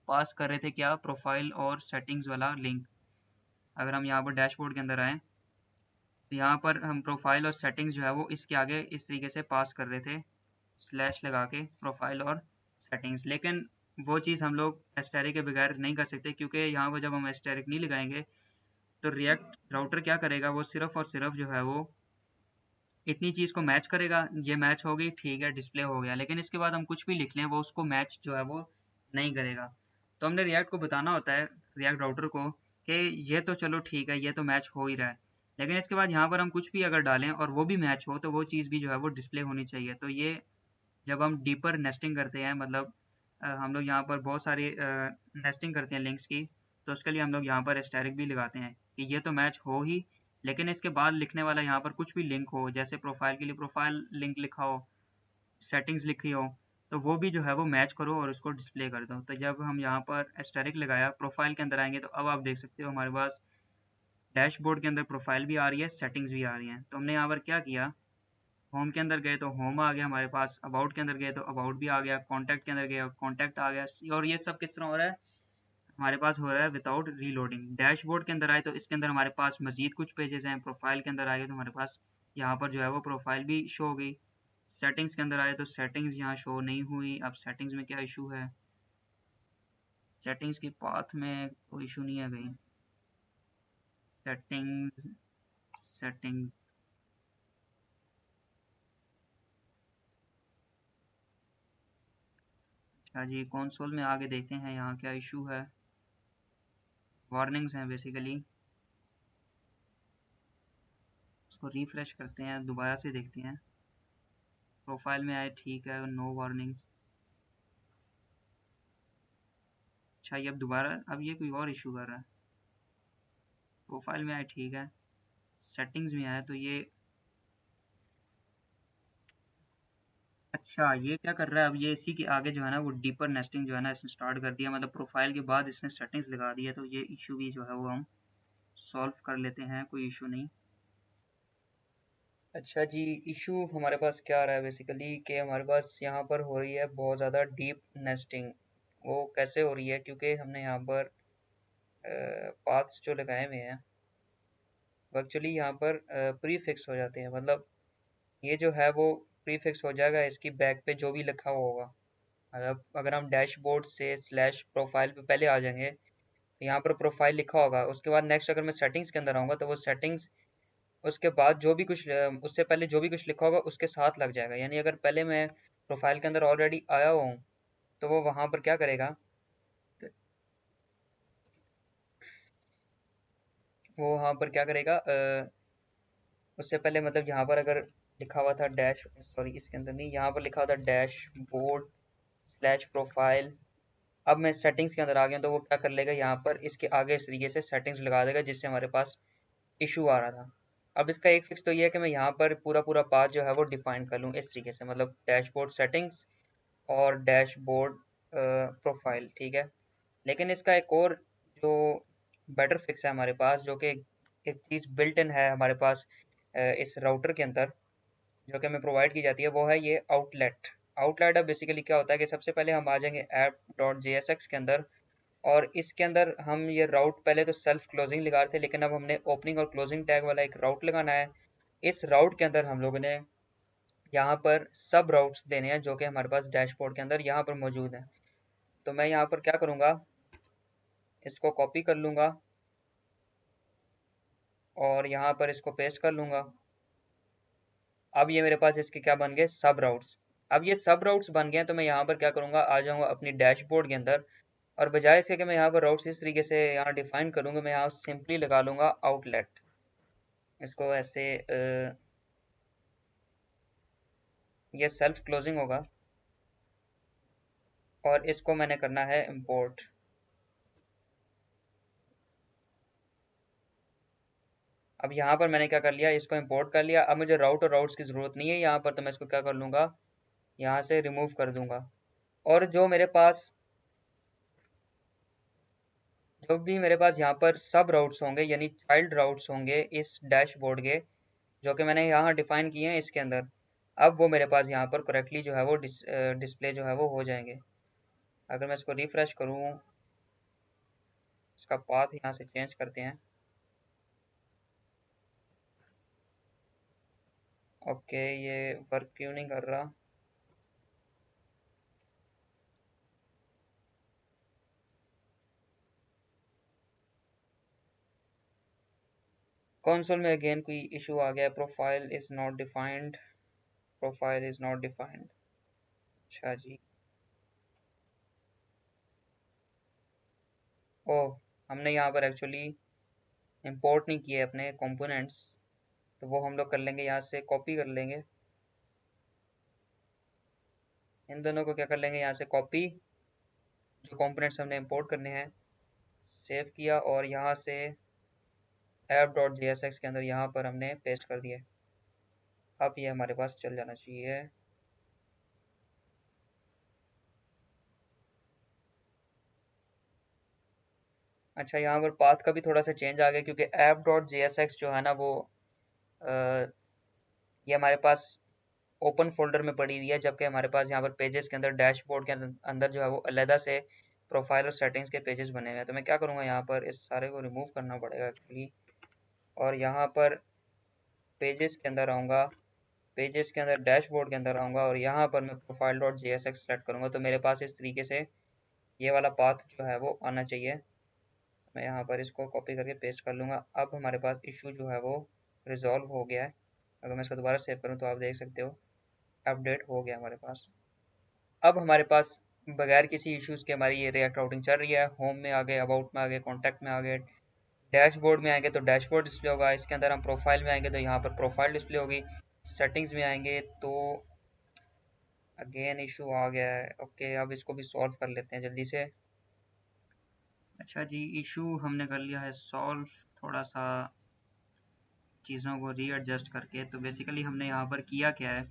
पास कर रहे थे क्या, प्रोफाइल और सेटिंग्स वाला लिंक। अगर हम यहाँ पर डैशबोर्ड के अंदर आए तो यहाँ पर हम प्रोफाइल और सेटिंग्स जो है वो इसके आगे इस तरीके से पास कर रहे थे, स्लैश लगा के प्रोफाइल और सेटिंग्स। लेकिन वो चीज़ हम लोग एस्टेरिक के बगैर नहीं कर सकते, क्योंकि यहाँ पर जब हम एस्टेरिक नहीं लगाएंगे तो रिएक्ट राउटर क्या करेगा, वो सिर्फ और सिर्फ जो है वो इतनी चीज़ को मैच करेगा, ये मैच हो गई ठीक है, डिस्प्ले हो गया, लेकिन इसके बाद हम कुछ भी लिख लें वो उसको मैच जो है वो नहीं करेगा। तो हमने रिएक्ट को बताना होता है, रिएक्ट राउटर को, कि ये तो चलो ठीक है, ये तो मैच हो ही रहा है, लेकिन इसके बाद यहाँ पर हम कुछ भी अगर डालें और वो भी मैच हो तो वो चीज़ भी जो है वो डिस्प्ले होनी चाहिए। तो ये जब हम डीपर नेस्टिंग करते हैं, मतलब हम लोग यहाँ पर बहुत सारी नेस्टिंग करते हैं लिंक्स की, तो उसके लिए हम लोग यहाँ पर एस्टेरिक भी लगाते हैं कि ये तो मैच हो ही, लेकिन इसके बाद लिखने वाला यहाँ पर कुछ भी लिंक हो, जैसे प्रोफाइल के लिए प्रोफाइल लिंक लिखा हो, सेटिंग्स लिखी हो, तो वो भी जो है वो मैच करो और उसको डिस्प्ले कर दो। तो जब हम यहाँ पर एस्टेरिक लगाया, प्रोफाइल के अंदर आएंगे तो अब आप देख सकते हो हमारे पास डैशबोर्ड के अंदर प्रोफाइल भी आ रही है, सेटिंग्स भी आ रही हैं। तो हमने यहाँ पर क्या किया, होम के अंदर गए तो होम आ गया हमारे पास, अबाउट के अंदर गए तो अबाउट भी आ गया, कॉन्टैक्ट के अंदर गए कॉन्टैक्ट आ गया, और ये सब किस तरह हो रहा है, हमारे पास हो रहा है विदाउट रीलोडिंग। डैशबोर्ड के अंदर आए तो इसके अंदर हमारे पास मजीद कुछ पेजेस हैं, प्रोफाइल के अंदर आए तो हमारे पास यहाँ पर जो है वो प्रोफाइल भी शो हो गई, सेटिंग्स के अंदर आए तो सेटिंग्स यहाँ शो नहीं हुई। अब सेटिंग्स में क्या इशू है, सेटिंग्स के पाथ में कोई इशू नहीं है कहीं, सेटिंग्स सेटिंग्स अच्छा जी, कंसोल में आगे देखते हैं यहाँ क्या इशू है। वार्निंग्स हैं बेसिकली, उसको रिफ्रेश करते हैं, दोबारा से देखते हैं, प्रोफाइल में आए ठीक है, नो वार्निंग्स। अच्छा ये अब दोबारा, अब ये कोई और इशू कर रहा है, प्रोफाइल में आए ठीक है, सेटिंग्स में आया तो ये, अच्छा ये क्या कर रहा है, अब ये इसी के आगे जो है ना वो डीपर नेस्टिंग जो है ना इसने स्टार्ट कर दिया, मतलब प्रोफाइल के बाद इसने सेटिंग्स लगा दिया। तो ये इशू भी जो है वो हम सॉल्व कर लेते हैं, कोई इशू नहीं। अच्छा जी, इशू हमारे पास क्या आ रहा है बेसिकली कि हमारे पास यहाँ पर हो रही है बहुत ज़्यादा डीप नेस्टिंग। वो कैसे हो रही है, क्योंकि हमने यहाँ पर पाथ्स जो लगाए हुए हैं वो एक्चुअली यहाँ पर प्री फिक्स हो जाते हैं, मतलब ये जो है वो प्री फिक्स हो जाएगा इसकी बैक पे जो भी लिखा हुआ होगा। मतलब अगर हम डैशबोर्ड से स्लैश प्रोफाइल पे पहले आ जाएंगे तो यहाँ पर प्रोफाइल लिखा होगा, उसके बाद नेक्स्ट अगर मैं सेटिंग्स के अंदर आऊँगा तो वो सेटिंग्स, उसके बाद जो भी कुछ उससे पहले जो भी कुछ लिखा होगा उसके साथ लग जाएगा। यानी अगर पहले मैं प्रोफाइल के अंदर ऑलरेडी आया हुआ हूँ तो वो वहाँ पर क्या करेगा, वो वहाँ पर क्या करेगा, उससे पहले मतलब यहाँ पर अगर लिखा हुआ था डैश, सॉरी इसके अंदर नहीं, यहाँ पर लिखा हुआ था डैश बोर्ड स्लैश प्रोफाइल, अब मैं सेटिंग्स के अंदर आ गया तो वो क्या कर लेगा, यहाँ पर इसके आगे इस तरीके से सेटिंग्स लगा देगा जिससे हमारे पास इशू आ रहा था। अब इसका एक फिक्स तो ये है कि मैं यहाँ पर पूरा पूरा पाथ जो है वो डिफाइन कर लूँ इस तरीके से, मतलब डैशबोर्ड सेटिंग्स और डैशबोर्ड प्रोफाइल, ठीक है। लेकिन इसका एक और जो बेटर फिक्स है हमारे पास, जो कि एक चीज़ बिल्ट इन है हमारे पास इस राउटर के अंदर, जो कि हमें प्रोवाइड की जाती है, वो है ये आउटलेट। आउटलेट अब बेसिकली क्या होता है कि सबसे पहले हम आ जाएंगे ऐप डॉट JSX के अंदर, और इसके अंदर हम ये राउट पहले तो सेल्फ क्लोजिंग लगा रहे थे, लेकिन अब हमने ओपनिंग और क्लोजिंग टैग वाला एक राउट लगाना है। इस राउट के अंदर हम लोगों ने यहाँ पर सब राउट्स देने हैं जो कि हमारे पास डैशबोर्ड के अंदर यहाँ पर मौजूद हैं। तो मैं यहाँ पर क्या करूँगा, इसको कॉपी कर लूँगा और यहाँ पर इसको पेस्ट कर लूँगा। अब ये मेरे पास इसके क्या बन गए, सब राउट्स। अब ये सब राउट्स बन गए हैं, तो मैं यहाँ पर क्या करूँगा, आ जाऊँगा अपनी डैशबोर्ड के अंदर, और बजाय इसके कि मैं यहाँ पर राउट्स इस तरीके से यहाँ डिफाइन करूँगा, मैं यहाँ सिंपली लगा लूँगा आउटलेट। इसको ऐसे ये सेल्फ क्लोजिंग होगा, और इसको मैंने करना है इंपोर्ट। अब यहाँ पर मैंने क्या कर लिया, इसको इंपोर्ट कर लिया। अब मुझे राउट और राउट्स की ज़रूरत नहीं है यहाँ पर, तो मैं इसको क्या कर लूँगा, यहाँ से रिमूव कर दूंगा। और जो भी मेरे पास यहाँ पर सब राउट्स होंगे, यानी चाइल्ड राउट्स होंगे इस डैशबोर्ड के, जो कि मैंने यहाँ डिफाइन किए हैं इसके अंदर, अब वो मेरे पास यहाँ पर करेक्टली जो है वो डिस्प्ले जो है वो हो जाएंगे। अगर मैं इसको रिफ्रेश करूँ, इसका पाथ यहाँ से चेंज करते हैं। ओके, ये वर्क क्यों नहीं कर रहा। कंसोल में अगेन कोई इशू आ गया, profile is not defined, profile is not defined. अच्छा जी। ओह, हमने यहाँ पर एक्चुअली इंपोर्ट नहीं किए अपने कंपोनेंट्स, तो वो हम लोग कर लेंगे, यहाँ से कॉपी कर लेंगे। इन दोनों को क्या कर लेंगे, यहाँ से कॉपी, जो कंपोनेंट्स हमने इंपोर्ट करने हैं, सेव किया, और यहाँ से app.jsx के अंदर यहाँ पर हमने पेस्ट कर दिए। अब ये हमारे पास चल जाना चाहिए। अच्छा, यहाँ पर पाथ का भी थोड़ा सा चेंज आ गया, क्योंकि app.jsx जो है ना वो अ, ये हमारे पास ओपन फोल्डर में पड़ी हुई है, जबकि हमारे पास यहाँ पर पेजेस के अंदर, डैशबोर्ड के अंदर अंदर जो है वो अलहदा से प्रोफाइल और सेटिंग्स के पेजेस बने हुए हैं। तो मैं क्या करूँगा, यहाँ पर इस सारे को रिमूव करना पड़ेगा एक्चुअली, और यहाँ पर पेजेस के अंदर आऊँगा, पेजेस के अंदर डैशबोर्ड के अंदर आऊँगा, और यहाँ पर मैं profile dot G S x select करूँगा, तो मेरे पास इस तरीके से ये वाला पाथ जो है वो आना चाहिए। मैं यहाँ पर इसको कॉपी करके पेस्ट कर लूँगा। अब हमारे पास इशू जो है वो रिजॉल्व हो गया है। अगर मैं इसको दोबारा सेव करूँ तो आप देख सकते हो अपडेट हो गया हमारे पास। अब हमारे पास बगैर किसी इश्यूज़ के हमारी ये रिएक्ट राउटिंग चल रही है। होम में आ गए, अबाउट में आ गए, कॉन्टैक्ट में आ गए, डैशबोर्ड में आएंगे तो डैशबोर्ड डिस्प्ले होगा, इसके अंदर हम प्रोफाइल में आएंगे तो यहाँ पर प्रोफाइल डिस्प्ले होगी, सेटिंग्स में आएंगे तो अगेन इशू आ गया है। ओके, अब इसको भी सॉल्व कर लेते हैं जल्दी से। अच्छा जी, इशू हमने कर लिया है सॉल्व, थोड़ा सा चीज़ों को रीएडजस्ट करके। तो बेसिकली हमने यहाँ पर किया क्या है,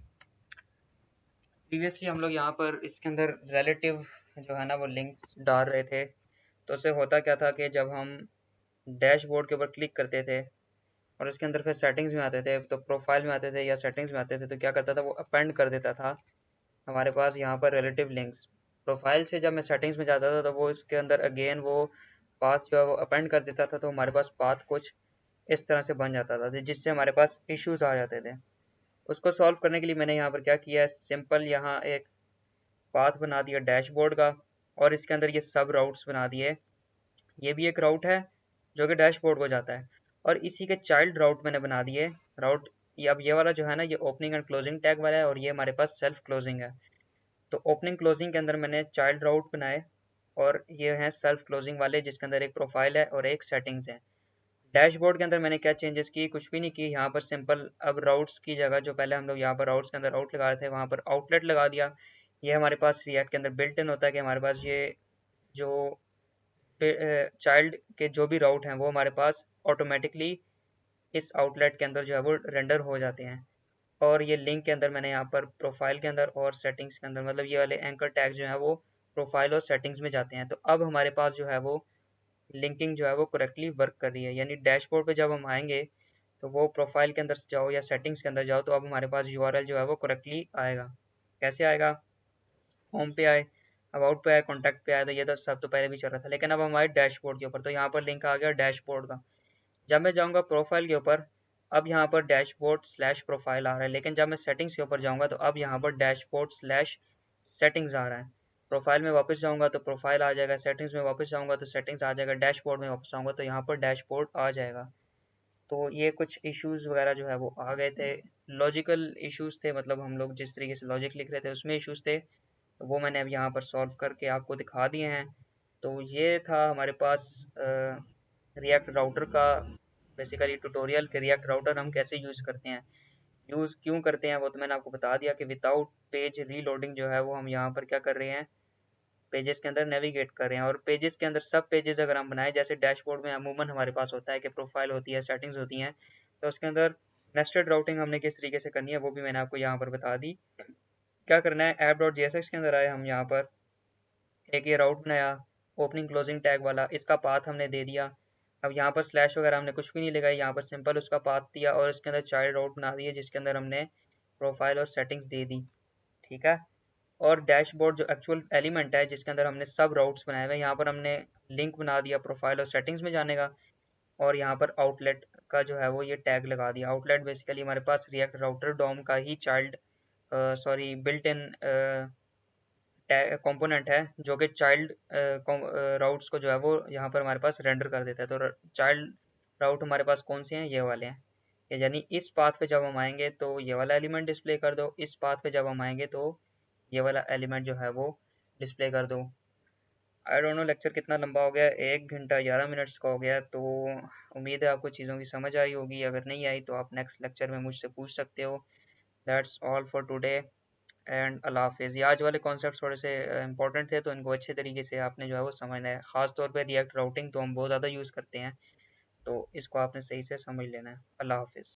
प्रीवियसली हम लोग यहाँ पर इसके अंदर रिलेटिव जो है ना वो लिंक्स डाल रहे थे। तो उससे होता क्या था कि जब हम डैशबोर्ड के ऊपर क्लिक करते थे और उसके अंदर फिर सेटिंग्स में आते थे, तो प्रोफाइल में आते थे या सेटिंग्स में आते थे, तो क्या करता था वो अपेंड कर देता था हमारे पास यहाँ पर रिलेटिव लिंक्स। प्रोफाइल से जब मैं सेटिंग्स में जाता था तो वो इसके अंदर अगेन वो पाथ जो है वो अपेंड कर देता था, तो हमारे पास पाथ कुछ इस तरह से बन जाता था, जिससे हमारे पास इश्यूज आ जाते थे। उसको सॉल्व करने के लिए मैंने यहाँ पर क्या किया है, सिंपल यहाँ एक पाथ बना दिया डैशबोर्ड का, और इसके अंदर ये सब राउट्स बना दिए। ये भी एक राउट है जो कि डैशबोर्ड को जाता है, और इसी के चाइल्ड राउट मैंने बना दिए। राउट ये, अब ये वाला जो है ना ये ओपनिंग एंड क्लोजिंग टैग वाला है, और ये हमारे पास सेल्फ क्लोजिंग है। तो ओपनिंग क्लोजिंग के अंदर मैंने चाइल्ड राउट बनाए, और ये हैं सेल्फ क्लोजिंग वाले, जिसके अंदर एक प्रोफाइल है और एक सेटिंग्स है। डैशबोर्ड के अंदर मैंने क्या चेंजेस की, कुछ भी नहीं की। यहाँ पर सिंपल अब राउट्स की जगह, जो पहले हम लोग यहाँ पर राउट्स के अंदर आउट लगा रहे थे, वहाँ पर आउटलेट लगा दिया। ये हमारे पास रिएक्ट के अंदर बिल्ट इन होता है कि हमारे पास ये जो चाइल्ड के जो भी राउट हैं वो हमारे पास ऑटोमेटिकली इस आउटलेट के अंदर जो है वो रेंडर हो जाते हैं। और ये लिंक के अंदर मैंने यहाँ पर प्रोफाइल के अंदर और सेटिंग्स के अंदर, मतलब ये वाले एंकर टैग जो है वो प्रोफाइल और सेटिंग्स में जाते हैं। तो अब हमारे पास जो है वो लिंकिंग जो है वो करेक्टली वर्क कर रही है। यानी डैशबोर्ड पे जब हम आएंगे तो वो प्रोफाइल के अंदर जाओ या सेटिंग्स के अंदर जाओ, तो अब हमारे पास यूआरएल जो है वो करेक्टली आएगा। कैसे आएगा, होम पे आए, अबाउट पे आए, कॉन्टैक्ट पे आए, तो ये तो सब तो पहले भी चल रहा था, लेकिन अब हमारे डैशबोर्ड के ऊपर, तो यहाँ पर लिंक आ गया डैशबोर्ड का। जब मैं जाऊँगा प्रोफाइल के ऊपर, अब यहाँ पर डैशबोर्ड स्लैश प्रोफाइल आ रहा है, लेकिन जब मैं सेटिंग्स के ऊपर जाऊँगा तो अब यहाँ पर डैशबोर्ड स्लैश सेटिंग्स आ रहा है। प्रोफाइल में वापस जाऊँगा तो प्रोफाइल आ जाएगा, सेटिंग्स में वापस जाऊँगा तो सेटिंग्स आ जाएगा, डैशबोर्ड में वापस आऊँगा तो यहाँ पर डैशबोर्ड आ जाएगा। तो ये कुछ इश्यूज वगैरह जो है वो आ गए थे, लॉजिकल इश्यूज थे, मतलब हम लोग जिस तरीके से लॉजिक लिख रहे थे उसमें इश्यूज थे, तो वो मैंने अब यहाँ पर सॉल्व करके आपको दिखा दिए हैं। तो ये था हमारे पास रिएक्ट राउटर का बेसिकली ट्यूटोरियल कि रिएक्ट राउटर हम कैसे यूज़ करते हैं। यूज़ क्यों करते हैं वो तो मैंने आपको बता दिया कि विदाउट पेज रीलोडिंग जो है वो हम यहाँ पर क्या कर रहे हैं, पेजेस के अंदर नेविगेट कर रहे हैं। और पेजेस के अंदर सब पेजेस अगर हम बनाए, जैसे डैशबोर्ड में अमूमन हमारे पास होता है कि प्रोफाइल होती है, सेटिंग्स होती हैं, तो उसके अंदर नेस्टेड राउटिंग हमने किस तरीके से करनी है वो भी मैंने आपको यहाँ पर बता दी। क्या करना है, ऐप डॉट JSX के अंदर आए हम, यहाँ पर एक ये राउट बनाया ओपनिंग क्लोजिंग टैग वाला, इसका पाथ हमने दे दिया। अब यहाँ पर स्लैश वगैरह हमने कुछ भी नहीं लगाई, यहाँ पर सिंपल उसका पाथ दिया और इसके अंदर चाइल्ड राउट बना दिया जिसके अंदर हमने प्रोफाइल और सेटिंग्स दे दी। ठीक है। और डैशबोर्ड जो एक्चुअल एलिमेंट है जिसके अंदर हमने सब राउट्स बनाए हुए हैं, यहाँ पर हमने लिंक बना दिया प्रोफाइल और सेटिंग्स में जाने का। और यहाँ पर आउटलेट का जो है वो ये टैग लगा दिया। आउटलेट बेसिकली हमारे पास रिएक्ट राउटर डोम का ही child sorry built in component है जो कि चाइल्ड राउट्स को जो है वो यहाँ पर हमारे पास रेंडर कर देता है। तो चाइल्ड राउट हमारे पास कौन से हैं, ये वाले हैं। यानी इस पाथ पे जब हम आएंगे तो ये वाला एलिमेंट डिस्प्ले कर दो, इस पाथ पे जब हम आएंगे तो ये वाला एलिमेंट जो है वो डिस्प्ले कर दो। आई डोंट नो लेक्चर कितना लंबा हो गया, 1 घंटा 11 मिनट्स का हो गया। तो उम्मीद है आपको चीज़ों की समझ आई होगी, अगर नहीं आई तो आप नेक्स्ट लेक्चर में मुझसे पूछ सकते हो। That's all for today and अल्लाह हाफिज़। ये आज वाले कॉन्सेप्ट थोड़े से इंपॉर्टेंट थे तो इनको अच्छे तरीके से आपने जो है वो समझना है। ख़ास तौर पे रिएक्ट राउटिंग तो हम बहुत ज़्यादा यूज़ करते हैं, तो इसको आपने सही से समझ लेना है। अल्लाह हाफिज़।